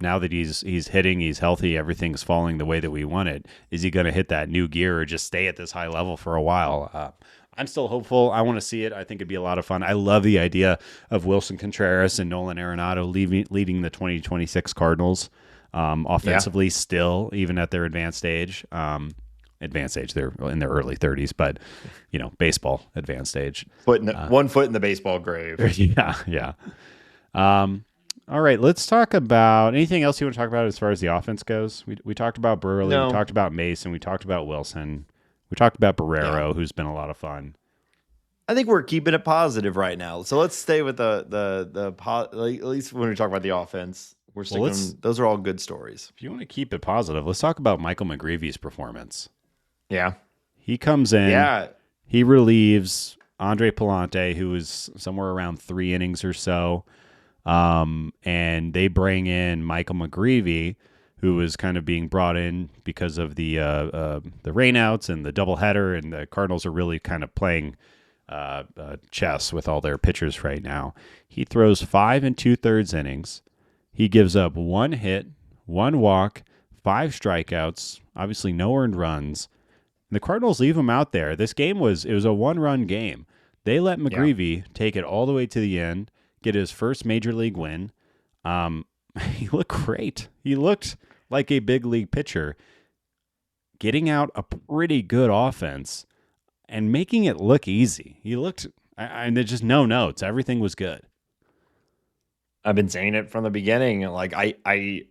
Now that he's hitting, he's healthy, everything's falling the way that we want it. Is he going to hit that new gear or just stay at this high level for a while? I'm still hopeful. I want to see it. I think it'd be a lot of fun. I love the idea of Willson Contreras and Nolan Arenado leading the 2026 Cardinals offensively still, even at their advanced age. They're in their early 30s, but, baseball advanced age. 1 foot in the baseball grave. Yeah. All right, let's talk about anything else you want to talk about as far as the offense goes. We talked about Burley, No. we talked about Mason, we talked about Wilson, we talked about Barrero, who's been a lot of fun. I think we're keeping it positive right now. So let's stay with at least when we talk about the offense, we're sticking. Those are all good stories. If you want to keep it positive, let's talk about Michael McGreevy's performance. Yeah. He comes in. Yeah. He relieves Andre Palante, who is somewhere around 3 innings or so. And they bring in Michael McGreevy, who was kind of being brought in because of the rainouts and the doubleheader, and the Cardinals are really kind of playing chess with all their pitchers right now. He throws 5 2/3 innings. He gives up 1 hit, 1 walk, 5 strikeouts, obviously no earned runs. And the Cardinals leave him out there. This game was a 1-run game. They let McGreevy take it all the way to the end, get his first major league win. He looked great. He looked like a big league pitcher, getting out a pretty good offense and making it look easy. He looked, and there's just no notes. Everything was good. I've been saying it from the beginning. Like I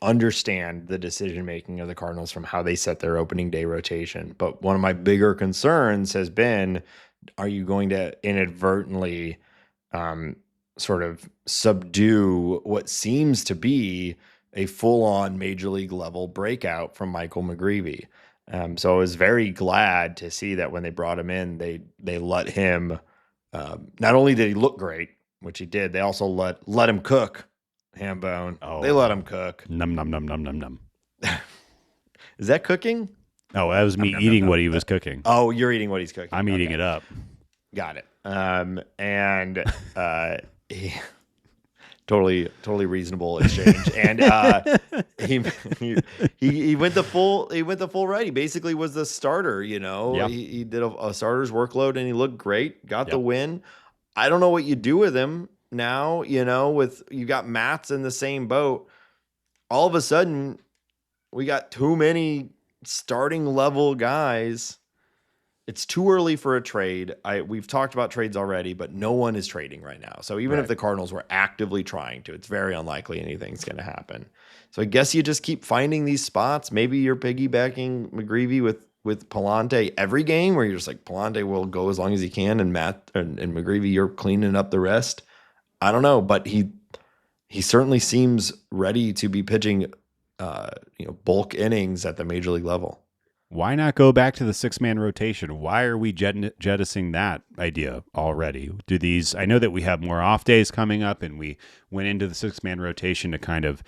understand the decision making of the Cardinals from how they set their opening day rotation, but one of my bigger concerns has been: are you going to inadvertently sort of subdue what seems to be a full-on major league level breakout from Michael McGreevy? So I was very glad to see that when they brought him in, they let him. Not only did he look great, which he did, they also let him cook. Hambone. Oh. They let him cook. Num num num num num num. Is that cooking? Oh, that was me eating what he was cooking. Oh, you're eating what he's cooking. I'm eating it up. Got it. And totally reasonable exchange. And he went the full right. He basically was the starter. Yep. He did a starter's workload and he looked great. Got the win. I don't know what you do with him now. With you got Matz in the same boat. All of a sudden, we got too many starting level guys. It's too early for a trade. We've talked about trades already, but no one is trading right now. So even if the Cardinals were actively trying to, it's very unlikely anything's going to happen. So I guess you just keep finding these spots. Maybe you're piggybacking McGreevy with Palante every game, where you're just like, Palante will go as long as he can, and Matt and McGreevy, you're cleaning up the rest. I don't know, but he certainly seems ready to be pitching bulk innings at the major league level. Why not go back to the 6-man rotation? Why are we jettisoning that idea already? I know that we have more off days coming up, and we went into the 6-man rotation to kind of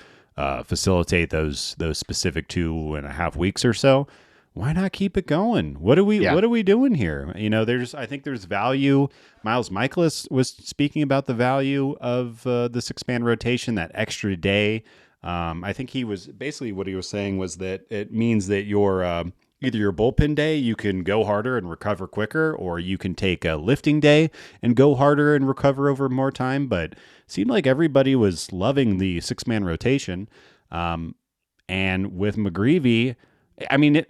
facilitate those specific 2.5 weeks or so. Why not keep it going? What are we doing here? I think there's value. Miles Michaelis was speaking about the value of the 6-man rotation, that extra day. I think what he was saying was that it means that either your bullpen day, you can go harder and recover quicker, or you can take a lifting day and go harder and recover over more time. But it seemed like everybody was loving the 6-man rotation. And And with McGreevy, I mean,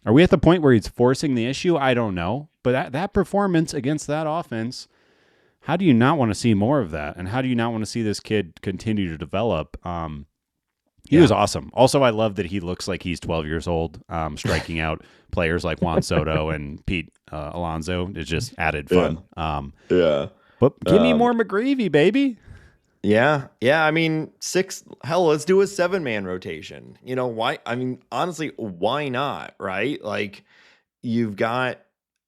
are we at the point where he's forcing the issue? I don't know. But that performance against that offense, how do you not want to see more of that? And how do you not want to see this kid continue to develop? He was awesome. Also, I love that he looks like he's 12 years old, striking out players like Juan Soto and Pete Alonso. It's just added fun. But give me more McGreevy, baby. Yeah. I mean, let's do a 7-man rotation. Why? I mean, honestly, why not? Right? Like, you've got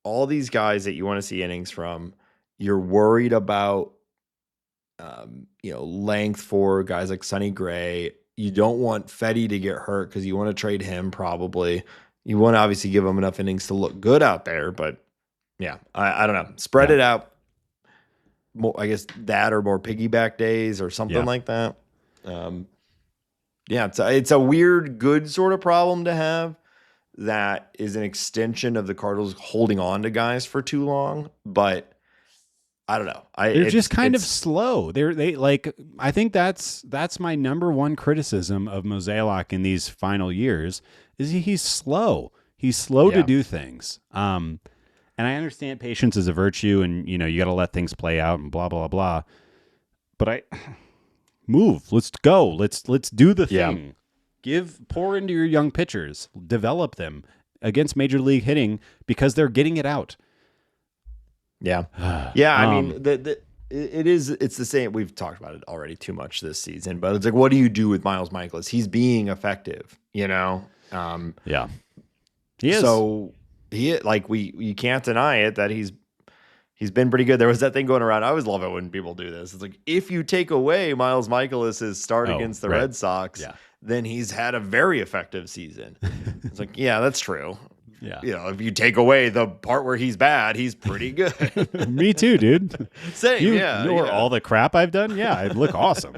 all these guys that you want to see innings from. You're worried about, length for guys like Sonny Gray. You don't want Fedde to get hurt because you want to trade him probably. You want to obviously give him enough innings to look good out there. But, yeah, I don't know. Spread it out. More, I guess that or more piggyback days or something like that. It's a weird, good sort of problem to have that is an extension of the Cardinals holding on to guys for too long. But I don't know. They're just kind of slow. I think that's my number one criticism of Mozeliak in these final years is he's slow. He's slow to do things. And I understand patience is a virtue and, you got to let things play out and blah, blah, blah. But move. Let's go. Let's do the thing. Pour into your young pitchers. Develop them against major league hitting because they're getting it out. Yeah. I mean, it's the same. We've talked about it already too much this season, but it's like, what do you do with Miles Michaelis? He's being effective, He is. So you can't deny it that he's been pretty good. There was that thing going around. I always love it when people do this. It's like, if you take away Miles Michaelis' start against the Red Sox, then he's had a very effective season. It's like, yeah, that's true. Yeah. If you take away the part where he's bad, he's pretty good. Me too, dude. Same. All the crap I've done. Yeah, I look awesome.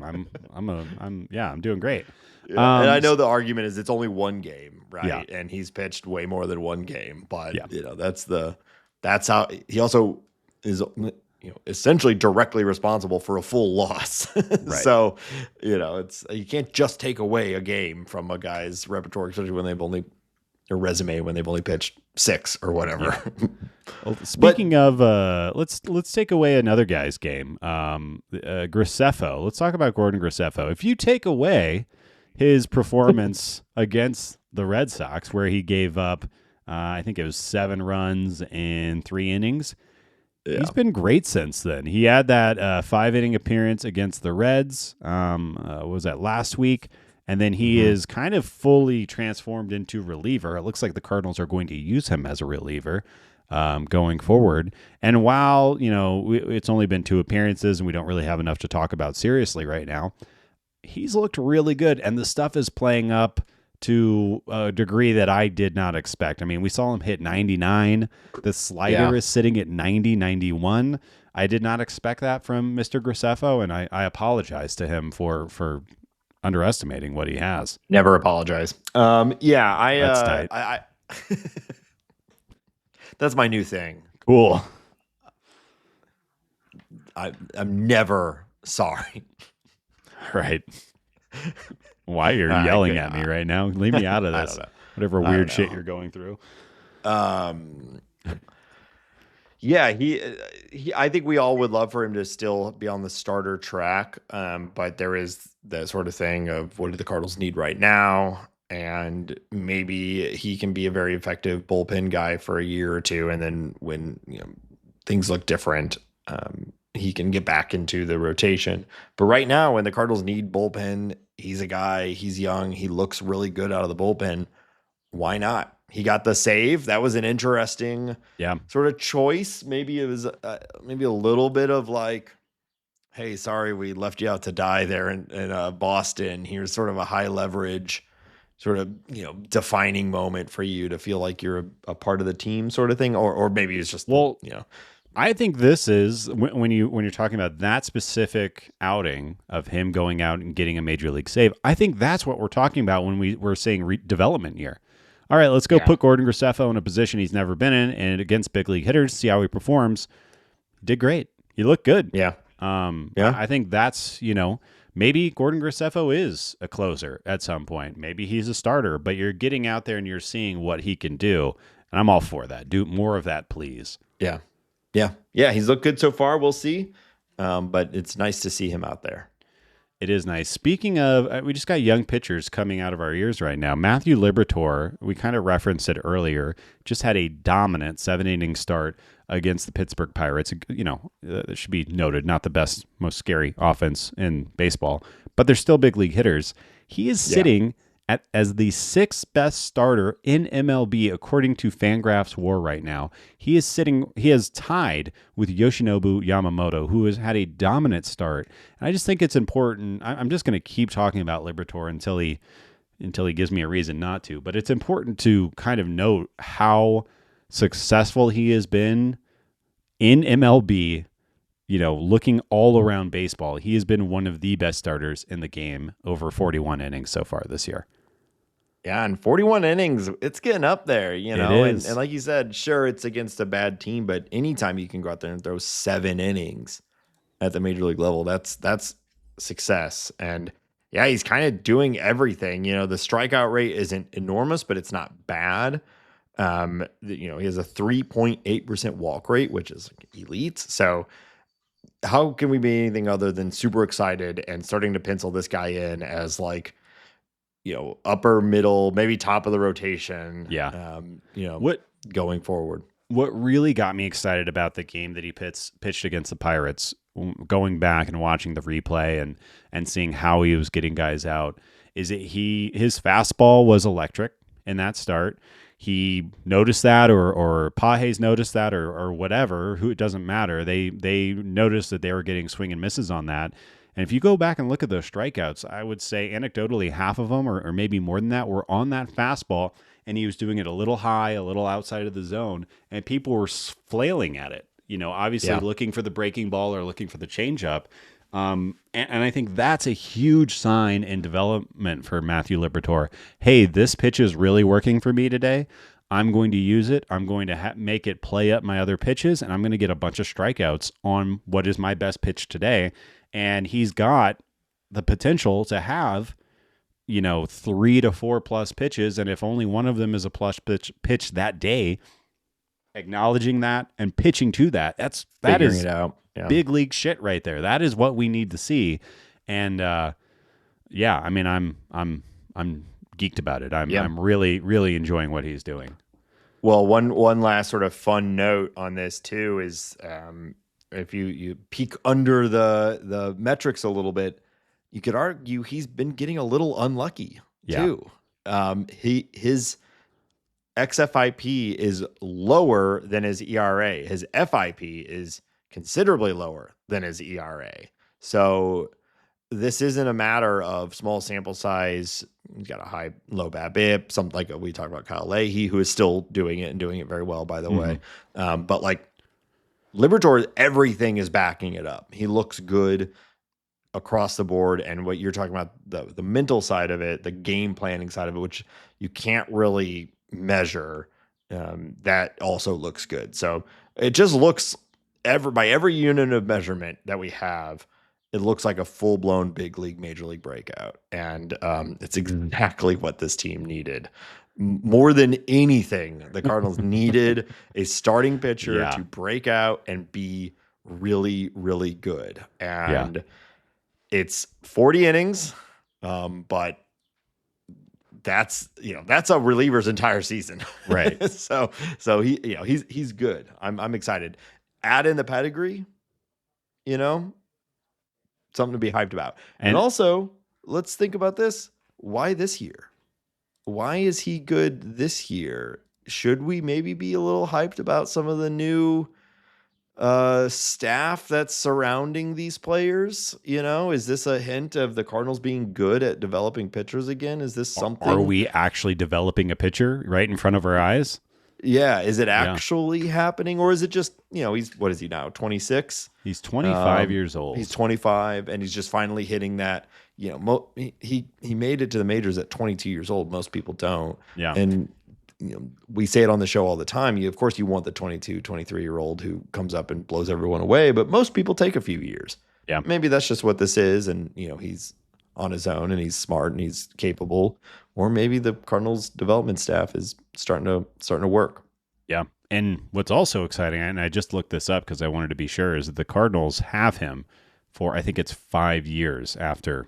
I'm doing great. Yeah. And I know the argument is it's only one game, right? Yeah. And he's pitched way more than one game, but that's how he also is, essentially directly responsible for a full loss. Right. So, you can't just take away a game from a guy's repertoire, especially when they've only resume when they've only pitched 6 or whatever. Yeah. Well, speaking of, let's take away another guy's game. Graceffo. Let's talk about Gordon Graceffo. If you take away his performance against the Red Sox, where he gave up, I think it was 7 runs in 3 innings. Yeah. He's been great since then. He had that 5-inning appearance against the Reds. Was that last week? And then he is kind of fully transformed into reliever. It looks like the Cardinals are going to use him as a reliever going forward. And while, it's only been 2 appearances and we don't really have enough to talk about seriously right now, he's looked really good. And the stuff is playing up to a degree that I did not expect. I mean, we saw him hit 99. The slider is sitting at 90, 91. I did not expect that from Mr. Graceffo, and I apologize to him for underestimating what he has. Never apologize. That's tight. I that's my new thing. Cool. I'm never sorry. Right. Why you're yelling at me right now? Leave me out of this. Whatever weird shit you're going through. I think we all would love for him to still be on the starter track. But there is that sort of thing of what do the Cardinals need right now? And maybe he can be a very effective bullpen guy for a year or two. And then when things look different, he can get back into the rotation. But right now, when the Cardinals need bullpen, he's a guy, he's young, he looks really good out of the bullpen. Why not? He got the save. That was an interesting sort of choice. Maybe it was maybe a little bit of like, hey, sorry, we left you out to die there in Boston. Here's sort of a high leverage, sort of, defining moment for you to feel like you're a part of the team sort of thing. Or maybe it's just, I think this is when you're talking about that specific outing of him going out and getting a major league save. I think that's what we're talking about when we're saying development year. All right, let's go put Gordon Graceffo in a position he's never been in and against big league hitters, see how he performs. Did great. He looked good. Yeah. I think that's, maybe Gordon Graceffo is a closer at some point. Maybe he's a starter, but you're getting out there and you're seeing what he can do. And I'm all for that. Do more of that, please. Yeah. Yeah. Yeah. He's looked good so far. We'll see. But it's nice to see him out there. It is nice. Speaking of, we just got young pitchers coming out of our ears right now. Matthew Liberatore, we kind of referenced it earlier, just had a dominant 7-inning start against the Pittsburgh Pirates. You know, it should be noted, not the best, most scary offense in baseball, but they're still big league hitters. He is sitting as the 6th best starter in MLB according to Fangraphs WAR right now. He is tied with Yoshinobu Yamamoto, who has had a dominant start. And I just think it's important. I'm just going to keep talking about Liberatore until he gives me a reason not to. But it's important to kind of note how successful he has been in MLB. You know, looking all around baseball, he has been one of the best starters in the game over 41 innings so far this year. Yeah, and 41 innings, it's getting up there, you know. It is. And like you said, sure, it's against a bad team, but anytime you can go out there and throw 7 innings at the major league level, that's success. And yeah, he's kind of doing everything. You know, the strikeout rate isn't enormous, but it's not bad. You know, he has a 3.8% walk rate, which is elite. So how can we be anything other than super excited and starting to pencil this guy in as like, you know, upper middle, maybe top of the rotation. Yeah. You know, going forward. What really got me excited about the game that he pitched against the Pirates, going back and watching the replay and seeing how he was getting guys out, is that his fastball was electric in that start. He noticed that, or Pages noticed that, or whatever. It doesn't matter. They noticed that they were getting swing and misses on that. And if you go back and look at those strikeouts, I would say anecdotally half of them, or maybe more than that, were on that fastball, and he was doing it a little high, a little outside of the zone, and people were flailing at it. You know, obviously looking for the breaking ball or looking for the changeup. And I think that's a huge sign in development for Matthew Liberatore. Hey, this pitch is really working for me today. I'm going to use it. I'm going to make it play up my other pitches, and I'm going to get a bunch of strikeouts on what is my best pitch today. And he's got the potential to have, you know, 3 to 4 plus pitches. And if only one of them is a plus pitch that day, acknowledging that and pitching to that, that is big league shit right there. That is what we need to see. And yeah, I mean, I'm geeked about it. I'm really, really enjoying what he's doing. Well, one last sort of fun note on this too is if you peek under the metrics a little bit, you could argue he's been getting a little unlucky too. His xFIP is lower than his ERA. His FIP is considerably lower than his ERA. So this isn't a matter of small sample size. He's got a low BABIP, something like we talked about Kyle Leahy, who is still doing it and doing it very well, by the way. But like Liberatore, everything is backing it up. He looks good across the board. And what you're talking about, the mental side of it, the game planning side of it, which you can't really measure, that also looks good. So it just looks by every unit of measurement that we have, it looks like a full-blown big league, major league breakout. And it's exactly what this team needed. More than anything, the Cardinals needed a starting pitcher to break out and be really, really good. And it's 40 innings, but that's a reliever's entire season. Right. so he's good. I'm excited. Add in the pedigree, something to be hyped about. And also, let's think about this. Why this year? Why is he good this year? Should we maybe be a little hyped about some of the new staff that's surrounding these players? Is this a hint of the Cardinals being good at developing pitchers again? Is this something? Are we actually developing a pitcher right in front of our eyes? Yeah. Is it actually happening, or is it just, what is he now? 26? He's 25 years old. He's 25 and he's just finally hitting that, he made it to the majors at 22 years old. Most people don't. Yeah. And we say it on the show all the time. Of course you want the 22, 23-year-old who comes up and blows everyone away, but most people take a few years. Yeah. maybe that's just what this is, and he's on his own and he's smart and he's capable, or maybe the Cardinals development staff is starting to work. Yeah. And what's also exciting, and I just looked this up because I wanted to be sure, is that the Cardinals have him for, I think it's 5 years after,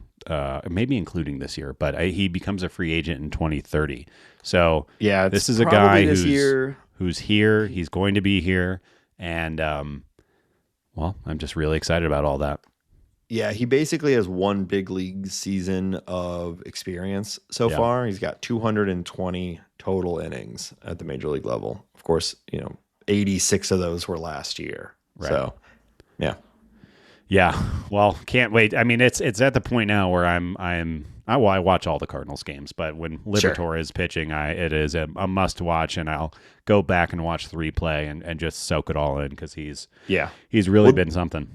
maybe including this year, but he becomes a free agent in 2030. So Yeah, this is a guy who's here. Mm-hmm. He's going to be here. And, well, I'm just really excited about all that. Yeah, he basically has one big league season of experience so Yeah. far. He's got 220 total innings at the major league level. Of course, 86 of those were last year. Right. So, yeah. Yeah. Well, can't wait. I mean, it's at the point now where I watch all the Cardinals games, but when Liberatore is pitching, it is a must watch, and I'll go back and watch the replay and just soak it all in because he's really been something.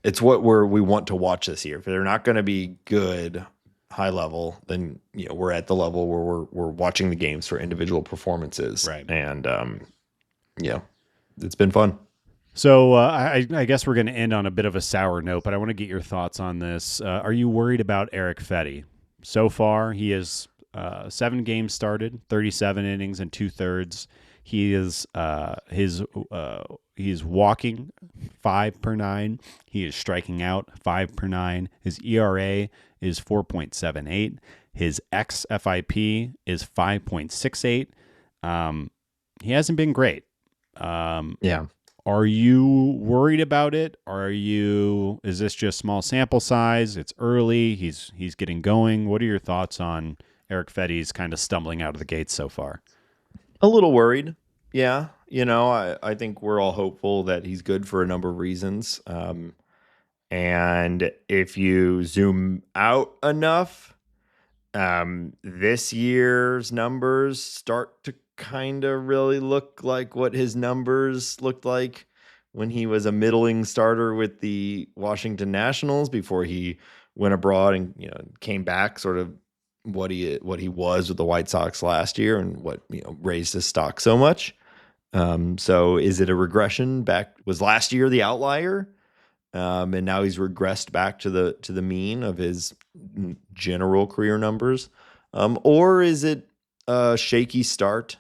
It's what we want to watch this year. If they're not going to be good high level, then we're at the level where we're watching the games for individual performances. Right. And it's been fun. So I guess we're going to end on a bit of a sour note, but I want to get your thoughts on this. Are you worried about Erick Fedde? So far, he has 7 games started, 37 innings and 2/3. He is he's walking 5 per 9. He is striking out 5 per 9. His ERA is 4.78. His xFIP is 5.68. He hasn't been great. Yeah. Are you worried about it? Is this just small sample size? It's early. He's getting going. What are your thoughts on Erick Fedde's kind of stumbling out of the gates so far? A little worried. Yeah. I think we're all hopeful that he's good for a number of reasons. And if you zoom out enough, this year's numbers start to kind of really look like what his numbers looked like when he was a middling starter with the Washington Nationals before he went abroad and came back, sort of what he was with the White Sox last year and what raised his stock so much. So is it a regression back? Was last year the outlier? And now he's regressed back to the mean of his general career numbers, or is it a shaky start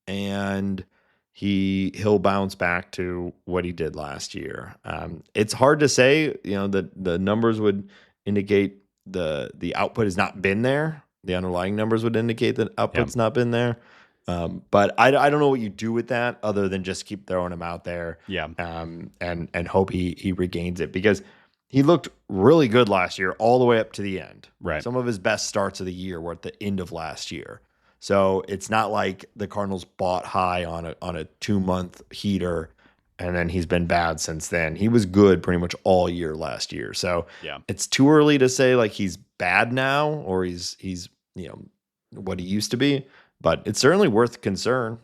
and he'll bounce back to what he did last year? It's hard to say. The numbers would indicate the output has not been there. The underlying numbers would indicate that output's not been there. But I don't know what you do with that other than just keep throwing him out there. Yeah. And hope he regains it, because he looked really good last year all the way up to the end. Right. Some of his best starts of the year were at the end of last year. So it's not like the Cardinals bought high on a 2-month heater and then he's been bad since then. He was good pretty much all year last year. So it's too early to say like he's bad now or he's what he used to be. But it's certainly worth concern.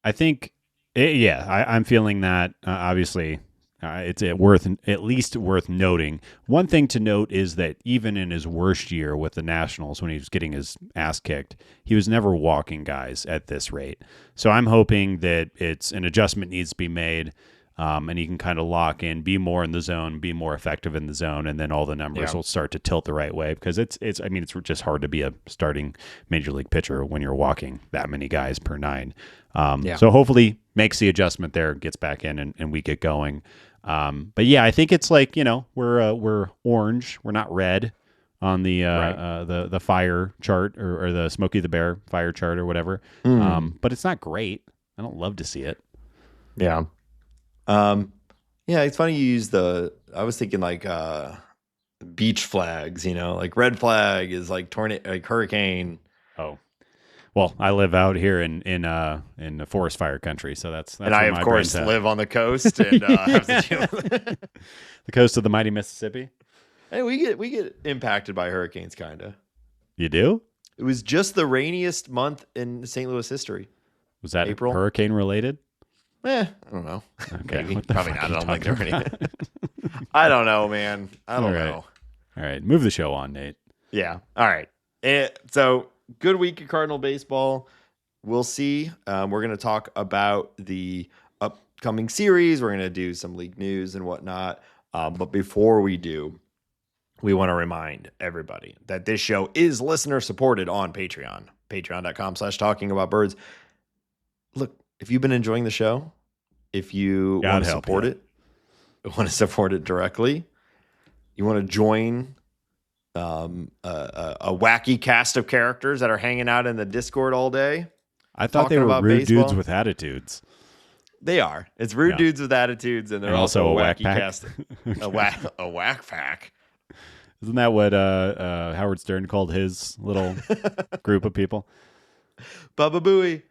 I think, I'm feeling that. Obviously, it's at least worth noting. One thing to note is that even in his worst year with the Nationals, when he was getting his ass kicked, he was never walking guys at this rate. So I'm hoping that it's an adjustment needs to be made, and he can kind of lock in, be more in the zone, be more effective in the zone, and then all the numbers will start to tilt the right way, because it's just hard to be a starting major league pitcher when you're walking that many guys per 9. So hopefully makes the adjustment there, gets back in, and we get going. But yeah, I think it's like, we're orange, we're not red on the fire chart or the Smokey the Bear fire chart or whatever. But it's not great. I don't love to see it. Yeah. It's funny you use I was thinking like beach flags, like red flag is like tornado, like hurricane. Oh, well, I live out here in the forest fire country, so that's and I of course live on the coast and have to deal with it. The coast of the mighty Mississippi. Hey, we get impacted by hurricanes, kind of. You do? It was just the rainiest month in St. Louis history. Was that April? Hurricane related? I don't know. Okay, maybe. Probably not. I don't think they're any. I don't know, man. I don't know. All right, move the show on, Nate. Yeah. All right. So good week of Cardinal baseball. We'll see. We're going to talk about the upcoming series. We're going to do some league news and whatnot. But before we do, we want to remind everybody that this show is listener supported on Patreon. Patreon.com/talkingaboutbirds. Look, if you've been enjoying the show, if you want to support it, want to support it directly, you want to join a wacky cast of characters that are hanging out in the Discord all day. I thought they were rude dudes with attitudes. They are. It's rude dudes with attitudes, and they're also a wacky cast. A whack pack. Isn't that what Howard Stern called his little group of people? Baba Booey.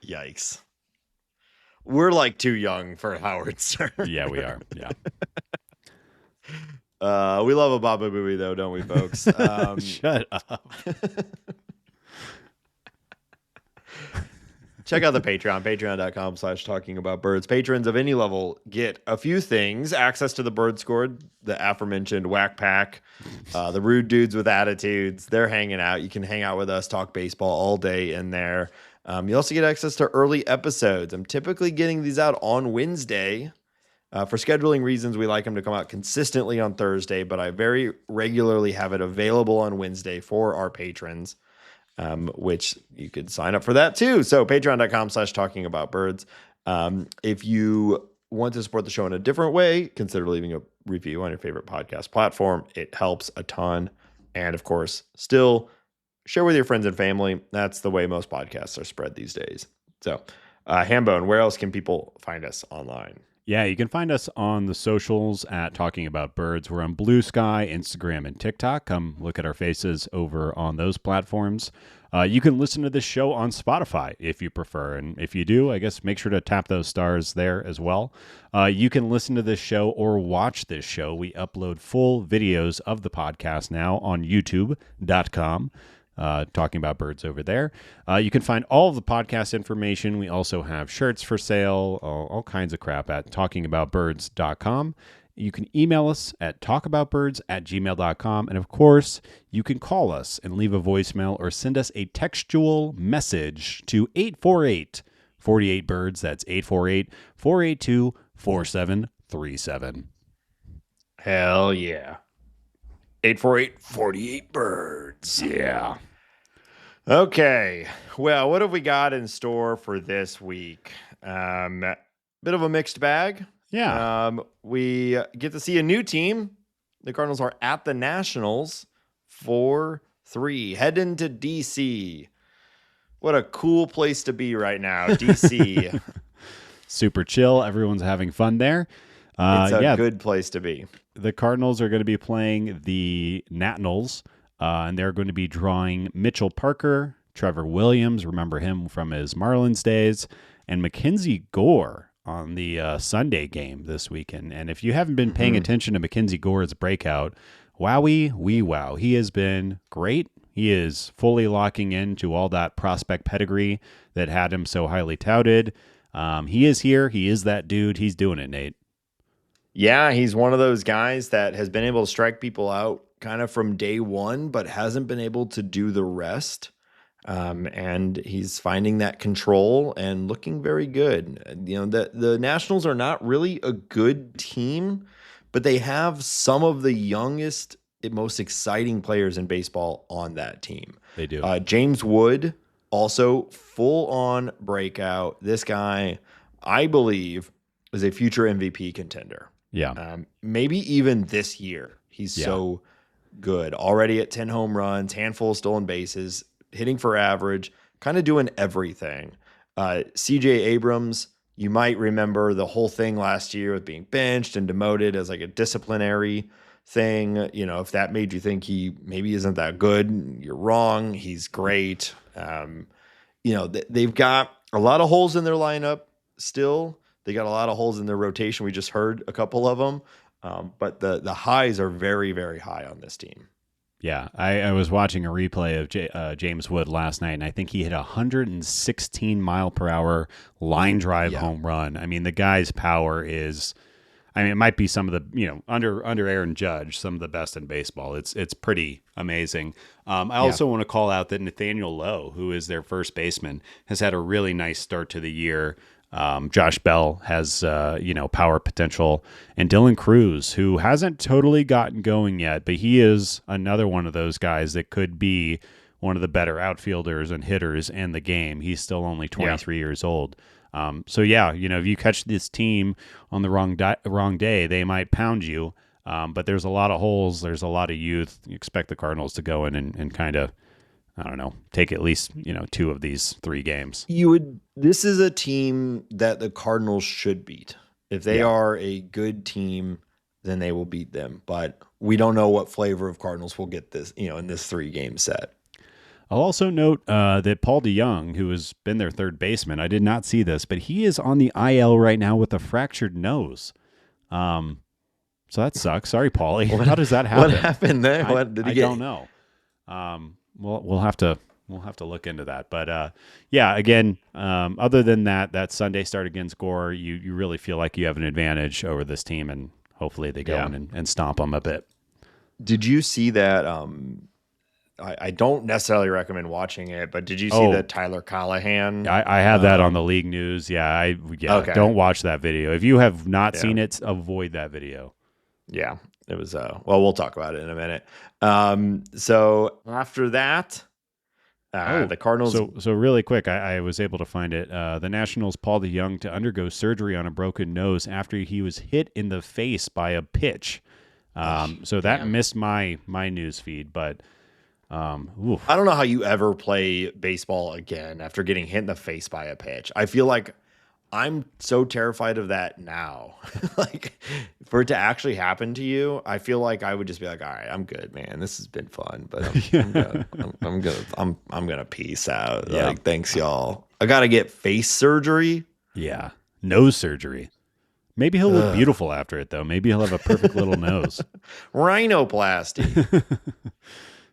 Yikes. We're like too young for Howard Stern. Yeah, we are. Yeah. We love a Baba Booey, though, don't we, folks? Shut up. Check out the Patreon, patreon.com/talkingaboutbirds. Patrons of any level get a few things: access to the Bird Scored, the aforementioned Whack Pack, the rude dudes with attitudes. They're hanging out. You can hang out with us, talk baseball all day in there. You also get access to early episodes. I'm typically getting these out on Wednesday. For scheduling reasons, we like them to come out consistently on Thursday, but I very regularly have it available on Wednesday for our patrons. Which you could sign up for that too. So patreon.com/talkingaboutbirds. If you want to support the show in a different way, consider leaving a review on your favorite podcast platform. It helps a ton. And of course, still share with your friends and family. That's the way most podcasts are spread these days. So Hambone, where else can people find us online? Yeah, you can find us on the socials at Talking About Birds. We're on Blue Sky, Instagram, and TikTok. Come look at our faces over on those platforms. You can listen to this show on Spotify if you prefer. And if you do, I guess make sure to tap those stars there as well. You can listen to this show or watch this show. We upload full videos of the podcast now on youtube.com. Talking About Birds over there. You can find all of the podcast information. We also have shirts for sale, all kinds of crap at talkingaboutbirds.com. You can email us at talkaboutbirds@gmail.com. And of course, you can call us and leave a voicemail or send us a textual message to 848-48-BIRDS. That's 848-482-4737. Hell yeah. 848-48-BIRDS. Yeah. Okay. Well, what have we got in store for this week? Bit of a mixed bag. Yeah. We get to see a new team. The Cardinals are at the Nationals 4-3. Heading to DC. What a cool place to be right now, DC. Super chill. Everyone's having fun there. It's a good place to be. The Cardinals are going to be playing the Nationals, and they're going to be drawing Mitchell Parker, Trevor Williams, remember him from his Marlins days, and Mackenzie Gore on the Sunday game this weekend. And if you haven't been paying attention to Mackenzie Gore's breakout, wowie, wee wow. He has been great. He is fully locking into all that prospect pedigree that had him so highly touted. He is here. He is that dude. He's doing it, Nate. Yeah, he's one of those guys that has been able to strike people out kind of from day one, but hasn't been able to do the rest. And he's finding that control and looking very good. You know, the Nationals are not really a good team, but they have some of the youngest, most exciting players in baseball on that team. They do. James Wood, also full-on breakout. This guy, I believe, is a future MVP contender. Yeah. Maybe even this year. He's so good. Already at 10 home runs, handful of stolen bases, hitting for average, kind of doing everything. CJ Abrams, you might remember the whole thing last year with being benched and demoted as like a disciplinary thing. You know, if that made you think he maybe isn't that good, you're wrong. He's great. You know, they've got a lot of holes in their lineup still. They got a lot of holes in their rotation. We just heard a couple of them. But the highs are very, very high on this team. Yeah, I was watching a replay of James Wood last night, and I think he hit a 116 mile per hour line drive home run. I mean, the guy's power is, I mean, it might be some of the, you know, under Aaron Judge, some of the best in baseball. It's pretty amazing. I also want to call out that Nathaniel Lowe, who is their first baseman, has had a really nice start to the year. Josh Bell has, power potential, and Dylan Cruz, who hasn't totally gotten going yet, but he is another one of those guys that could be one of the better outfielders and hitters in the game. He's still only 23 years old. If you catch this team on the wrong day, they might pound you. But there's a lot of holes. There's a lot of youth. You expect the Cardinals to go in and kind of, I don't know, take at least, 2 of these 3 games. This is a team that the Cardinals should beat. If they are a good team, then they will beat them. But we don't know what flavor of Cardinals will get this, in this 3-game set. I'll also note that Paul DeYoung, who has been their third baseman, I did not see this, but he is on the IL right now with a fractured nose. So that sucks. Sorry, Paulie. How does that happen? What happened there? What did he get? I don't know. We'll have to look into that. But again, other than that Sunday start against Gore, you really feel like you have an advantage over this team, and hopefully they go in and stomp them a bit. Did you see that? I don't necessarily recommend watching it, but did you see the Tyler Callahan? I have that on the league news. Okay. Don't watch that video. If you have not seen it, avoid that video. Yeah, it was. We'll talk about it in a minute. So after that, the Cardinals. So really quick, I was able to find it. The Nationals Paul DeYoung to undergo surgery on a broken nose after he was hit in the face by a pitch. So that missed my news feed, but. I don't know how you ever play baseball again after getting hit in the face by a pitch. I feel like I'm so terrified of that now. Like, for it to actually happen to you, I feel like I would just be like, all right, I'm good, man. This has been fun, but I'm gonna peace out. Yeah. Like, thanks, y'all. I gotta get face surgery. Yeah, nose surgery. Maybe he'll look beautiful after it, though. Maybe he'll have a perfect little nose. Rhinoplasty.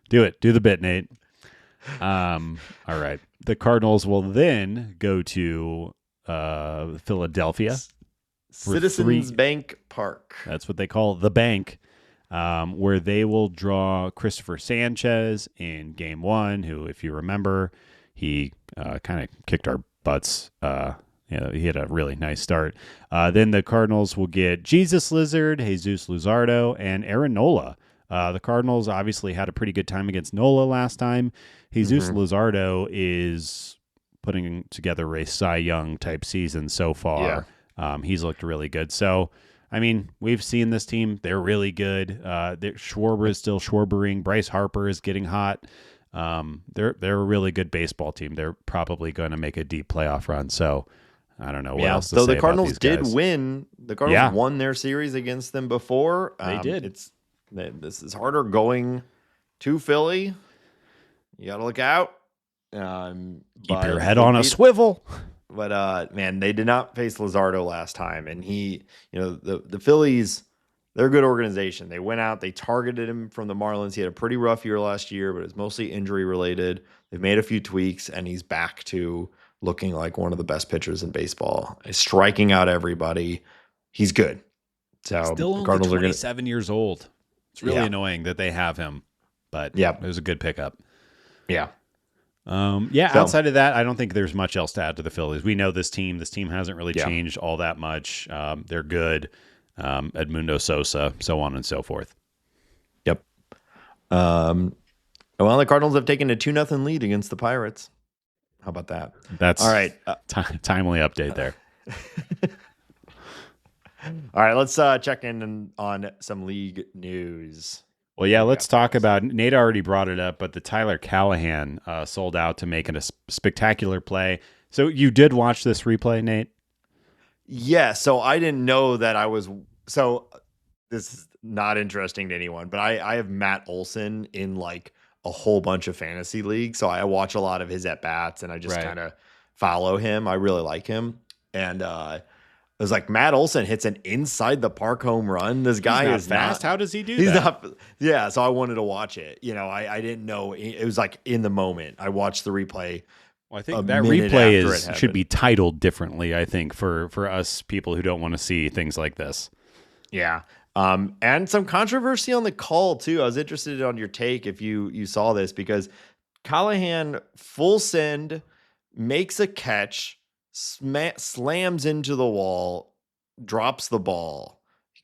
Do it. Do the bit, Nate. All right. The Cardinals will then go to Philadelphia. Citizens Bank Park. That's what they call the bank, where they will draw Christopher Sanchez in Game 1, who, if you remember, he kind of kicked our butts. He had a really nice start. Then the Cardinals will get Jesus Lizard, Jesus Luzardo, and Aaron Nola. The Cardinals obviously had a pretty good time against Nola last time. Jesus Luzardo is putting together a Cy Young type season so far. Yeah. He's looked really good. So, I mean, we've seen this team. They're really good. Schwarber is still Schwarbering. Bryce Harper is getting hot. They're a really good baseball team. They're probably going to make a deep playoff run. So, I don't know what else to say the Cardinals about these guys. did win. The Cardinals won their series against them before. They did. This is harder going to Philly. You got to look out. Keep your head on a swivel. But, man, they did not face Luzardo last time. And the Phillies, they're a good organization. They went out, they targeted him from the Marlins. He had a pretty rough year last year, but it's mostly injury related. They've made a few tweaks, and he's back to looking like one of the best pitchers in baseball. He's striking out everybody. He's good. So still only Cardinals 27 years old. It's really annoying that they have him, but it was a good pickup. Yeah. Outside of that, I don't think there's much else to add to the Phillies. We know this team. This team hasn't really changed all that much. They're good. Edmundo Sosa, so on and so forth. Yep. Well, the Cardinals have taken a 2-0 lead against the Pirates. How about that? That's all right. Timely update there. All right, let's check in on some league news. Well, let's talk about, Nate already brought it up, but the Tyler Callahan sold out to make it a spectacular play. So you did watch this replay, Nate? Yeah, so I didn't know that so this is not interesting to anyone, but I have Matt Olson in like a whole bunch of fantasy leagues. So I watch a lot of his at-bats, and I just kind of follow him. I really like him. And it was like, Matt Olson hits an inside the park home run. This guy is fast. How does he do that? Not. Yeah, so I wanted to watch it. I didn't know. It was like in the moment. I watched the replay. Well, I think that replay should be titled differently, I think, for us people who don't want to see things like this. Yeah. And some controversy on the call, too. I was interested on your take if you saw this, because Callahan full send, makes a catch, slams into the wall, drops the ball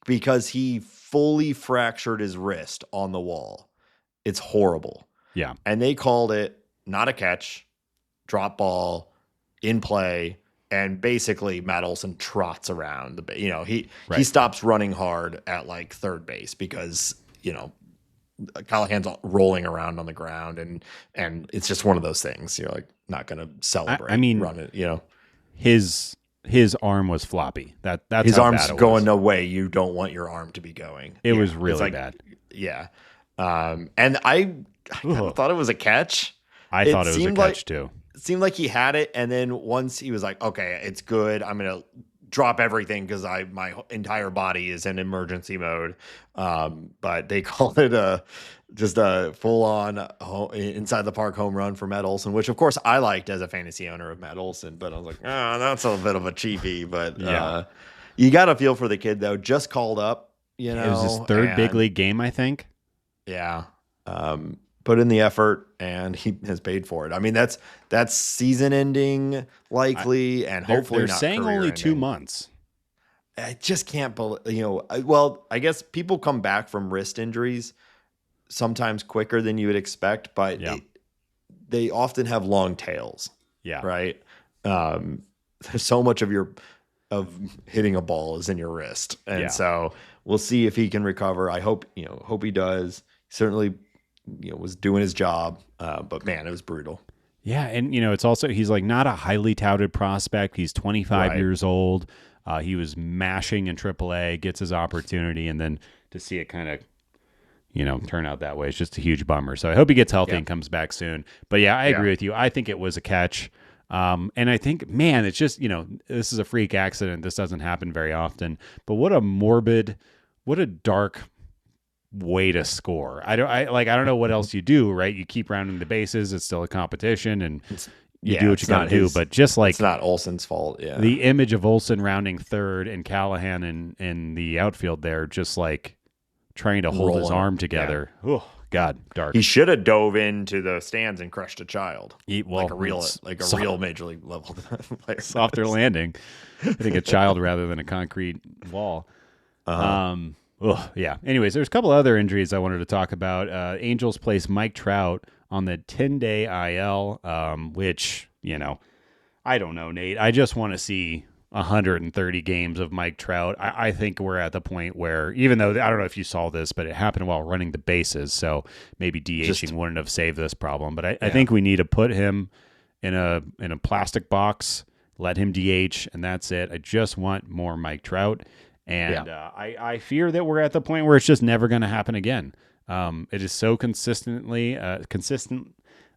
because he fully fractured his wrist on the wall. It's horrible. Yeah. And they called it not a catch, drop ball, in play, and basically Matt Olson trots around. He stops running hard at like third base because, Callahan's rolling around on the ground, and it's just one of those things. You're like not going to celebrate. I mean, run it. His arm was floppy. That's his how arm's bad it going was. no way. You don't want your arm to be going. It was really bad. Yeah. And I kind of thought it was a catch. I thought it was a catch too. It seemed like he had it, and then once he was like, "Okay, it's good. I'm gonna drop everything because my entire body is in emergency mode." But they called it just a full on inside the park home run for Matt Olson, which of course I liked as a fantasy owner of Matt Olson. But I was like, that's a bit of a cheapie. But you got to feel for the kid though. Just called up, It was his third big league game, I think. Yeah. Put in the effort, and he has paid for it. I mean, that's season ending likely, and hopefully they're not saying only career 2 ending. months. I just can't believe, well, I guess people come back from wrist injuries sometimes quicker than you would expect, but they often have long tails. Yeah. Right. There's so much of hitting a ball is in your wrist. And so we'll see if he can recover. I hope he does. Certainly, was doing his job. But man, it was brutal. Yeah. And, it's also, he's like not a highly touted prospect. He's 25 years old. He was mashing in AAA, gets his opportunity, and then to see it kind of, turn out that way, it's just a huge bummer. So I hope he gets healthy and comes back soon. But I agree with you. I think it was a catch. And I think, man, it's just, this is a freak accident. This doesn't happen very often. But what a dark way to score. I don't know what else you do, right? You keep rounding the bases. It's still a competition, and you do what you got to do. But just like, it's not Olson's fault. Yeah. The image of Olson rounding third and Callahan in the outfield there, just like trying to hold his arm together. Yeah. Oh God, dark. He should have dove into the stands and crushed a child. Like a real major league level player. Softer landing. I think a child rather than a concrete wall. Anyways, there's a couple other injuries I wanted to talk about. Angels placed Mike Trout on the 10-day IL, which, I don't know, Nate. I just want to see 130 games of Mike Trout. I think we're at the point where, even though, I don't know if you saw this, but it happened while running the bases, so maybe DHing wouldn't have saved this problem. But I think we need to put him in a plastic box, let him DH, and that's it. I just want more Mike Trout. And I fear that we're at the point where it's just never going to happen again. It is so consistent.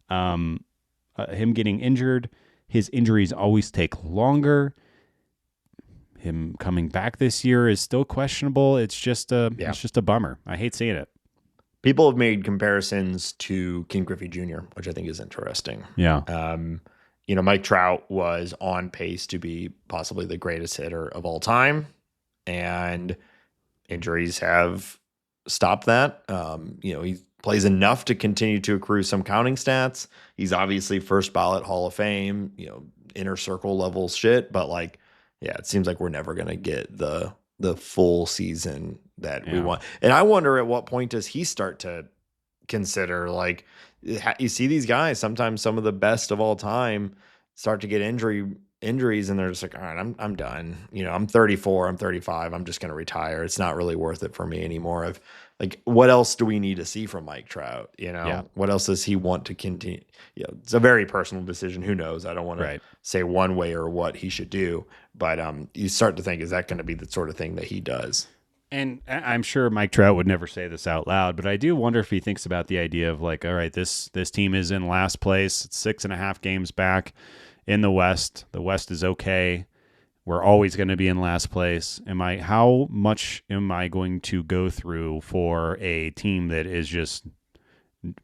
Him getting injured, his injuries always take longer. Him coming back this year is still questionable. It's just a bummer. I hate seeing it. People have made comparisons to King Griffey Jr., which I think is interesting. Yeah. Mike Trout was on pace to be possibly the greatest hitter of all time. And injuries have stopped that. He plays enough to continue to accrue some counting stats. He's obviously first ballot Hall of Fame, inner circle level shit. But it seems like we're never going to get the full season that we want. And I wonder at what point does he start to consider, you see these guys, sometimes some of the best of all time start to get injuries, and they're just like, all right, I'm done. I'm 34, I'm 35, I'm just going to retire. It's not really worth it for me anymore. What else do we need to see from Mike Trout? What else does he want to continue? It's a very personal decision. Who knows? I don't want to say one way or what he should do, but you start to think, is that going to be the sort of thing that he does? And I'm sure Mike Trout would never say this out loud, but I do wonder if he thinks about the idea of all right, this team is in last place. It's 6.5 games back in the West. The West is okay. We're always going to be in last place. How much am I going to go through for a team that is just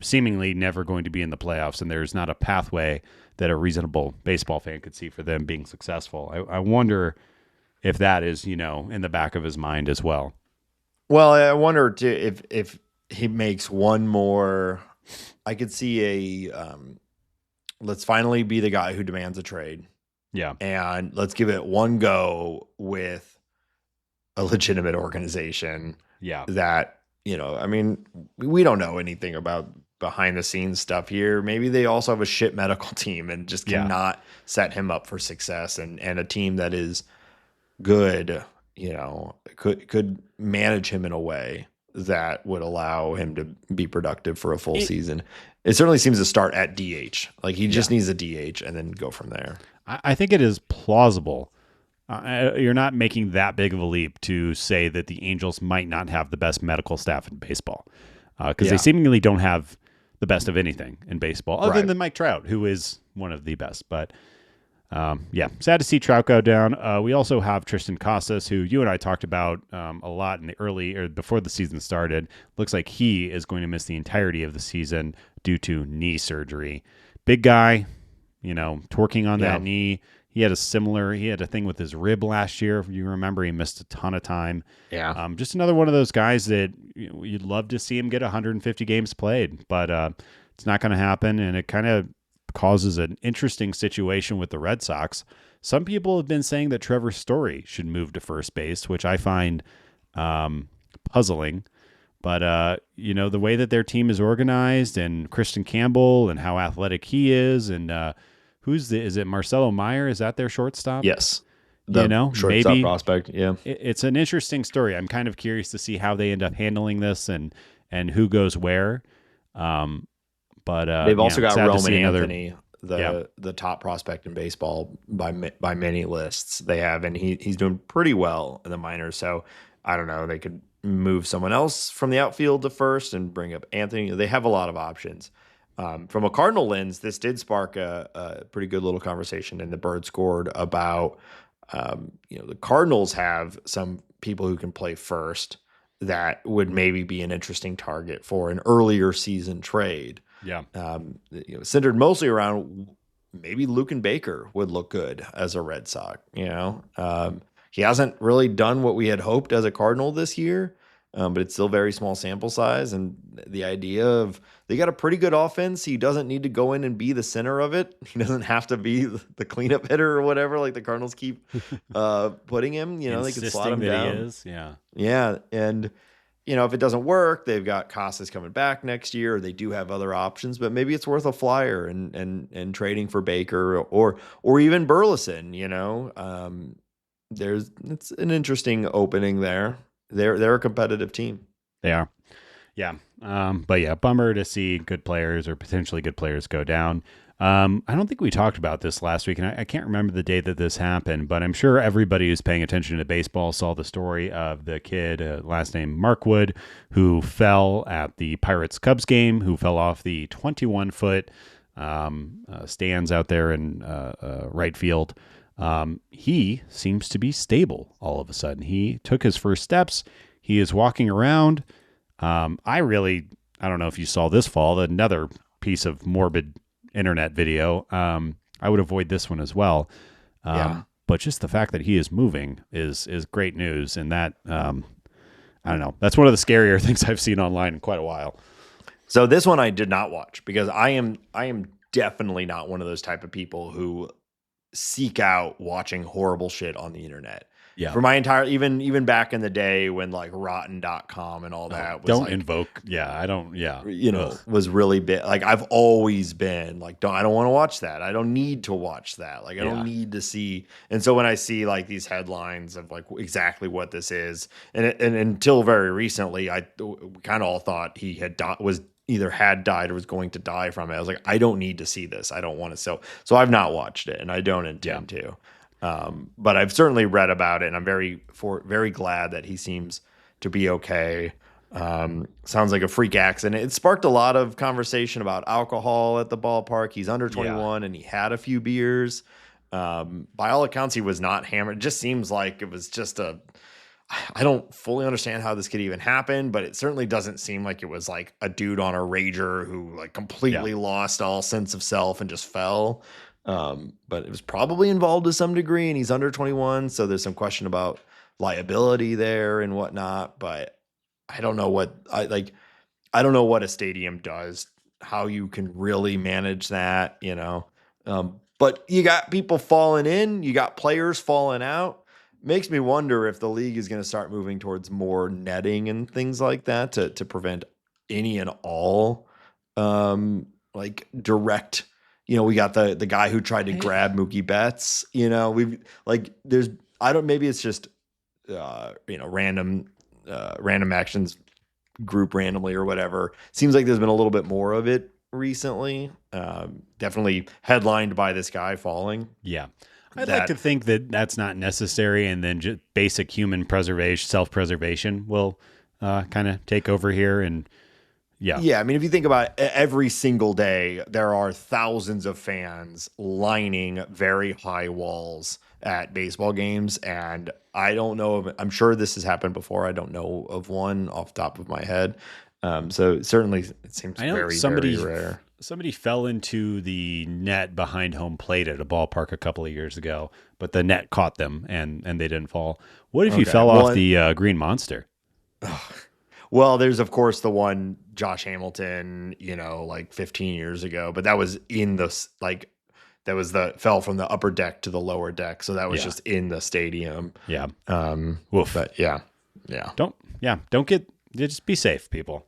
seemingly never going to be in the playoffs, and there's not a pathway that a reasonable baseball fan could see for them being successful? I wonder if that is, in the back of his mind as well. Well, I wonder too if he makes one more. I could see let's finally be the guy who demands a trade. Yeah. and let's give it one go with a legitimate organization Yeah. that, I mean, we don't know anything about behind the scenes stuff here. Maybe they also have a shit medical team and just Yeah. cannot set him up for success, and a team that is good, could manage him in a way that would allow him to be productive for a full season. It certainly seems to start at DH. Like he just needs a DH and then go from there. I think it is plausible. You're not making that big of a leap to say that the Angels might not have the best medical staff in baseball, because they seemingly don't have the best of anything in baseball, other than Mike Trout, who is one of the best. But sad to see Trout go down. We also have Tristan Casas, who you and I talked about a lot in the early or before the season started. Looks like he is going to miss the entirety of the season due to knee surgery. Big guy, twerking on that knee. He had a thing with his rib last year. If you remember, he missed a ton of time. Yeah. Just another one of those guys that you'd love to see him get 150 games played, but it's not going to happen. And it kind of causes an interesting situation with the Red Sox. Some people have been saying that Trevor Story should move to first base, which I find puzzling. But, the way that their team is organized and Christian Campbell and how athletic he is and is it Marcelo Meyer? Is that their shortstop? Yes. Shortstop maybe prospect. Yeah. It's an interesting story. I'm kind of curious to see how they end up handling this and who goes where. But they've also got Roman Anthony, the top prospect in baseball by many lists. They have, and he's doing pretty well in the minors. So I don't know. They could move someone else from the outfield to first and bring up Anthony. They have a lot of options. From a Cardinal lens, this did spark a pretty good little conversation in the Bird Scored about, the Cardinals have some people who can play first that would maybe be an interesting target for an earlier season trade. Yeah. Centered mostly around maybe Luken Baker would look good as a Red Sox. He hasn't really done what we had hoped as a Cardinal this year. But it's still very small sample size. And the idea of they got a pretty good offense. He doesn't need to go in and be the center of it. He doesn't have to be the cleanup hitter or whatever, like the Cardinals keep putting him. They can slot him down. He is. Yeah. Yeah. And, if it doesn't work, they've got Casas coming back next year. They do have other options, but maybe it's worth a flyer and trading for Baker or even Burleson, it's an interesting opening there. They're a competitive team. They are. Yeah. But bummer to see good players or potentially good players go down. I don't think we talked about this last week, and I can't remember the day that this happened, but I'm sure everybody who's paying attention to baseball saw the story of the kid, last name Markwood, who fell at the Pirates-Cubs game, who fell off the 21-foot stands out there in right field. He seems to be stable all of a sudden. He took his first steps. He is walking around. I don't know if you saw this fall, another piece of morbid internet video. I would avoid this one as well. But just the fact that he is moving is great news. And that, I don't know, that's one of the scarier things I've seen online in quite a while. So this one I did not watch because I am definitely not one of those type of people who seek out watching horrible shit on the internet. Yeah. For my entire, even back in the day when like rotten.com and all that was don't invoke. Yeah. I don't. Yeah. Was really big. Like I've always been like, I don't want to watch that. I don't need to watch that. Like I don't need to see. And so when I see like these headlines of like exactly what this is, and until very recently, we kind of all thought he was either had died or was going to die from it. I was like, I don't need to see this. I don't want to. So I've not watched it and I don't intend to. But I've certainly read about it and I'm very glad that he seems to be okay. Sounds like a freak accident. It sparked a lot of conversation about alcohol at the ballpark. He's under 21 and he had a few beers. By all accounts, he was not hammered. It just seems like it was just I don't fully understand how this could even happen, but it certainly doesn't seem like it was like a dude on a rager who like completely lost all sense of self and just fell. But it was probably involved to some degree and he's under 21. So there's some question about liability there and whatnot, but I don't know what I don't know what a stadium does, how you can really manage that, But you got people falling in, you got players falling out. Makes me wonder if the league is going to start moving towards more netting and things like that to prevent any and all like direct. We got the guy who tried to grab Mookie Betts. We've like there's I don't maybe it's just random actions group randomly or whatever. Seems like there's been a little bit more of it recently. Definitely headlined by this guy falling. Yeah. I'd like to think that that's not necessary, and then just basic human preservation, self-preservation will kind of take over here. And yeah. I mean, if you think about it, every single day, there are thousands of fans lining very high walls at baseball games. And I don't know I'm sure this has happened before. I don't know of one off the top of my head. So certainly it seems very rare. Somebody fell into the net behind home plate at a ballpark a couple of years ago, but the net caught them and they didn't fall. What if you fell off the Green Monster? Well, there's of course the one Josh Hamilton, like 15 years ago, but that was in the fell from the upper deck to the lower deck, so that was just in the stadium. Yeah. Woof. But yeah. Just be safe, people.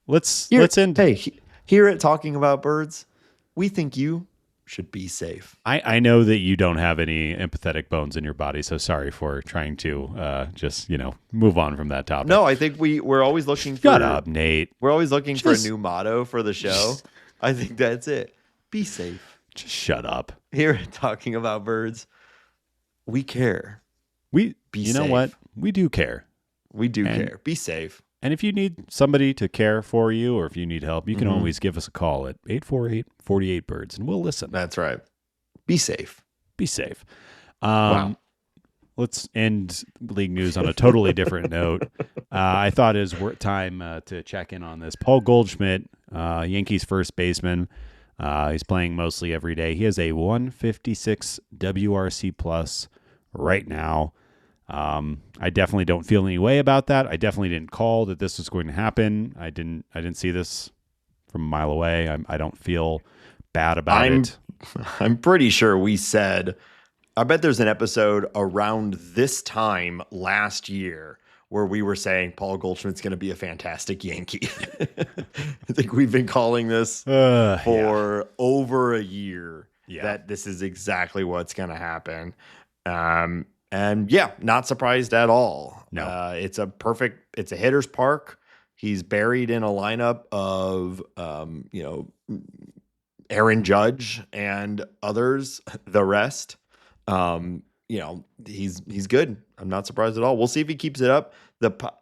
Let's end. Hey, here at Talking About Birds, we think you should be safe. I know that you don't have any empathetic bones in your body, so sorry for trying to just move on from that topic. No, I think we're always looking for. Shut up, Nate. We're always looking for a new motto for the show. I think that's it. Be safe. Just shut up. Here at Talking About Birds, we care. You know what? We do care. We do care. Be safe. And if you need somebody to care for you, or if you need help, you can always give us a call at 848-48-BIRDS, and we'll listen. That's right. Be safe. Be safe. Wow. Let's end league news on a totally different note. I thought it was time to check in on this. Paul Goldschmidt, Yankees first baseman. He's playing mostly every day. He has a 156 WRC plus right now. I definitely don't feel any way about that. I definitely didn't call that this was going to happen. I didn't see this from a mile away. I don't feel bad about it. I'm pretty sure we said, I bet there's an episode around this time last year where we were saying Paul Goldschmidt's going to be a fantastic Yankee. I think we've been calling this for over a year that this is exactly what's going to happen. And not surprised at all. No, it's a hitter's park. He's buried in a lineup of, Aaron Judge and others, the rest. He's good. I'm not surprised at all. We'll see if he keeps it up.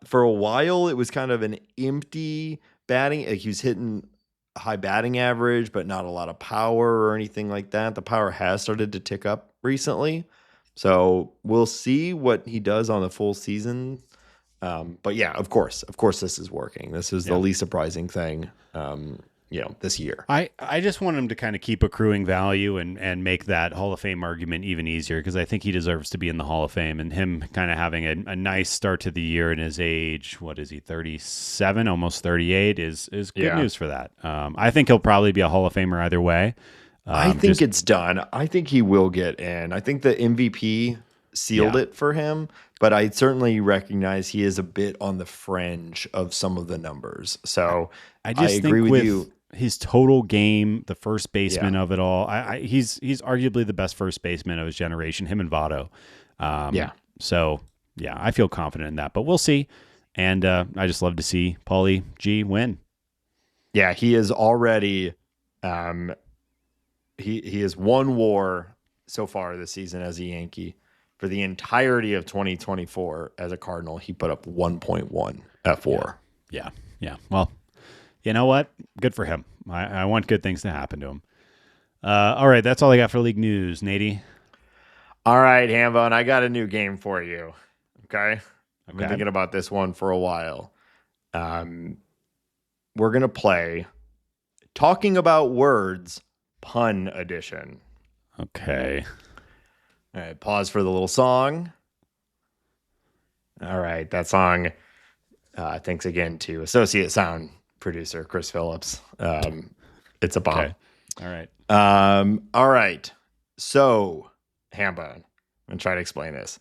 For a while, it was kind of an empty batting. Like he was hitting a high batting average, but not a lot of power or anything like that. The power has started to tick up recently. So we'll see what he does on the full season. But yeah, of course, this is working. This is the least surprising thing, this year. I just want him to kind of keep accruing value and make that Hall of Fame argument even easier, because I think he deserves to be in the Hall of Fame, and him kind of having a nice start to the year in his age, what is he, 37, almost 38, is good news for that. I think he'll probably be a Hall of Famer either way. I think it's done. I think he will get in. I think the MVP sealed it for him, but I certainly recognize he is a bit on the fringe of some of the numbers. So I agree with you. His total game, the first baseman of it all, he's arguably the best first baseman of his generation, him and Votto. So, I feel confident in that, but we'll see. And I just love to see Paulie G win. Yeah, he is already he has one WAR so far this season as a Yankee. For the entirety of 2024 as a Cardinal, he put up 1.1 at WAR. Yeah. Well, you know what? Good for him. I want good things to happen to him. All right, that's all I got for league news. Nady? All right, Hambone, I got a new game for you. Okay? I've been thinking about this one for a while. We're going to play Talking About Words Pun Edition. Okay. All right, pause for the little song. All right, that song, thanks again to associate sound producer Chris Phillips. It's a bomb. Okay. All right. All right. So, Hambone, I'm going to try to explain this.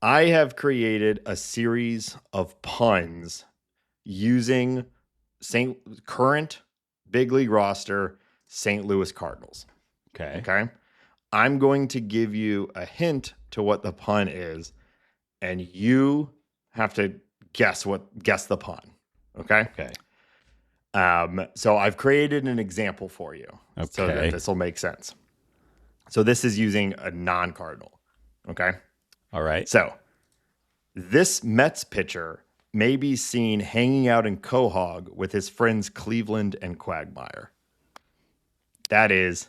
I have created a series of puns using current big league roster St. Louis Cardinals. Okay. I'm going to give you a hint to what the pun is, and you have to guess the pun. Okay. So I've created an example for you so that this will make sense. So this is using a non-Cardinal. Okay. All right. So this Mets pitcher may be seen hanging out in Quahog with his friends Cleveland and Quagmire. That is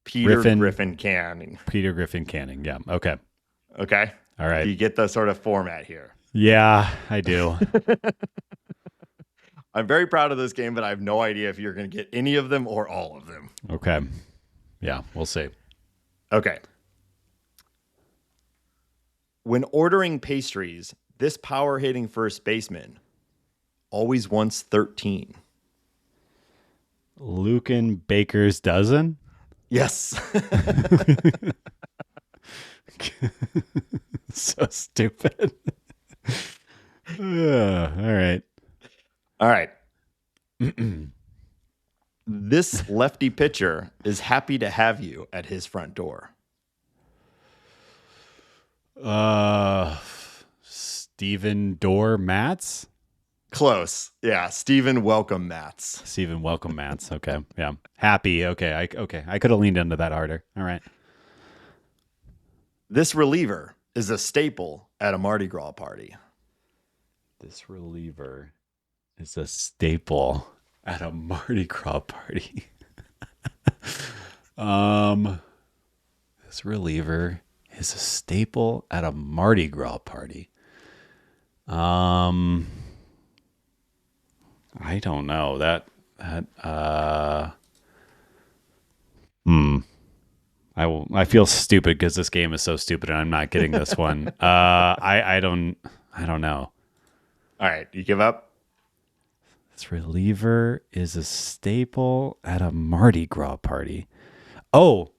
Peter Griffin Canning. Peter Griffin Canning. Yeah. Okay. Okay. All right. Do you get the sort of format here? Yeah, I do. I'm very proud of this game, but I have no idea if you're going to get any of them or all of them. Okay. Yeah, we'll see. Okay. When ordering pastries, this power-hitting first baseman always wants 13. Lucan Baker's dozen? Yes. So stupid. All right. All right. This lefty pitcher is happy to have you at his front door. Steven Dorr Matz? Close. Yeah, Steven Welcome Matz. Steven Welcome Matz. Okay. Yeah. Happy. Okay. I could have leaned into that harder. All right. This reliever is a staple at a Mardi Gras party. This reliever is a staple at a Mardi Gras party. This reliever is a staple at a Mardi Gras party. I don't know I feel stupid because this game is so stupid and I'm not getting this one. I don't know. All right, you give up? This reliever is a staple at a Mardi Gras party. Oh,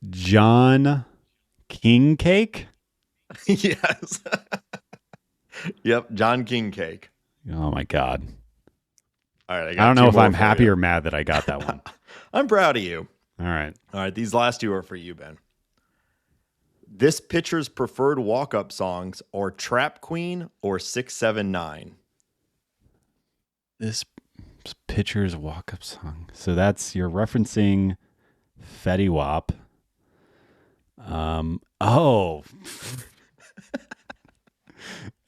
John King Cake? Yes. Yep, John King Cake. Oh my God. All right, I don't know if I'm happy or mad that I got that one. I'm proud of you. All right. These last two are for you, Ben. This pitcher's preferred walk-up songs are Trap Queen or 679. This pitcher's walk-up song. So you're referencing Fedde Wap.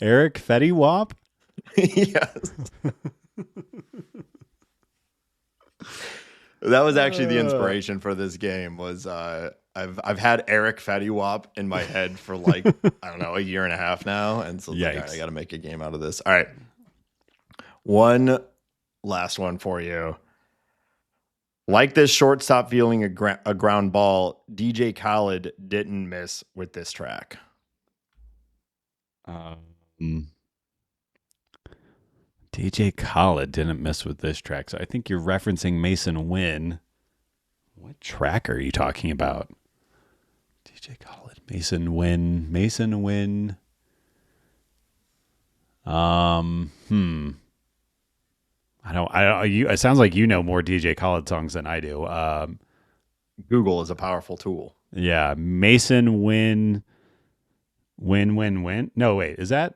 Erick Fedde Wap? Yes. That was actually the inspiration for this game. Was I've had Erick Fedde Wap in my head for like I don't know, a year and a half now, and so like, all right, I got to make a game out of this. All right, one last one for you. Like this shortstop feeling a ground ball, DJ Khaled didn't miss with this track. DJ Khaled didn't miss with this track. So I think you're referencing Mason Wynn. What track are you talking about? DJ Khaled, Mason Wynn. It sounds like you know more DJ Khaled songs than I do. Google is a powerful tool. Yeah. Mason Win. No, wait. Is that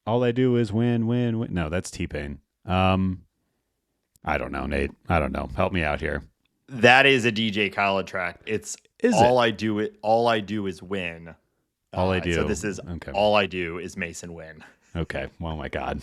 All I Do Is Win? No, that's T-Pain. I don't know, Nate. I don't know. Help me out here. That is a DJ Khaled track. All I do is win. All I do. So this is okay. All I Do Is Mason Win. Okay. Oh my God.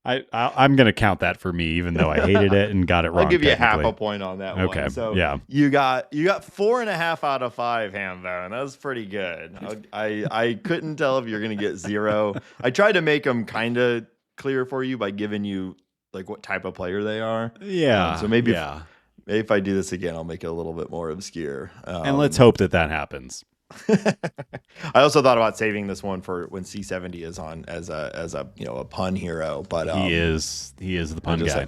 I'm going to count that for me, even though I hated it and got it wrong. I'll give you half a point on that one. Okay. So yeah. You got 4.5 out of 5, Hambone. That was pretty good. I couldn't tell if you're going to get 0. I tried to make them kind of clear for you by giving you like what type of player they are. Yeah. So maybe if I do this again, I'll make it a little bit more obscure. And let's hope that happens. I also thought about saving this one for when C70 is on as a a pun hero, but He is the pun guy.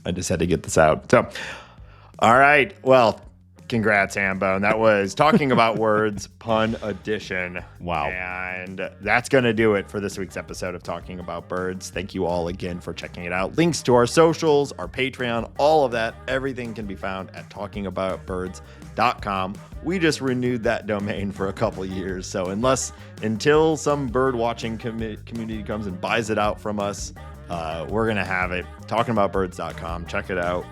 I just had to get this out. So, all right, well, congrats, Hambone. That was Talking About Words Pun Edition. Wow. And that's going to do it for this week's episode of Talking About Birds. Thank you all again for checking it out. Links to our socials, our Patreon, all of that, everything can be found at talkingaboutbirds.com. We just renewed that domain for a couple years. So until some bird watching community comes and buys it out from us, we're going to have it. Talkingaboutbirds.com. Check it out.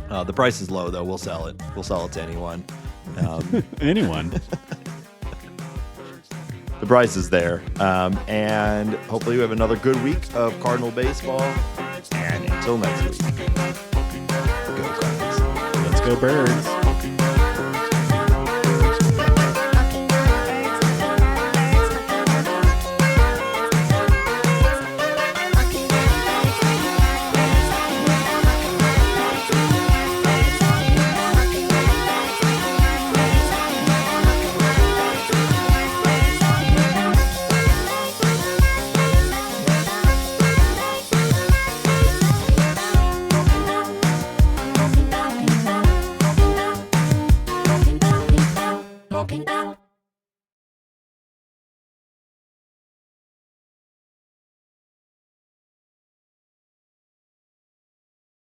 The price is low, though. We'll sell it. We'll sell it to anyone. Anyone. The price is there. And hopefully we have another good week of Cardinal baseball. And until next week, go Cardinals. Let's go Birds. Talking about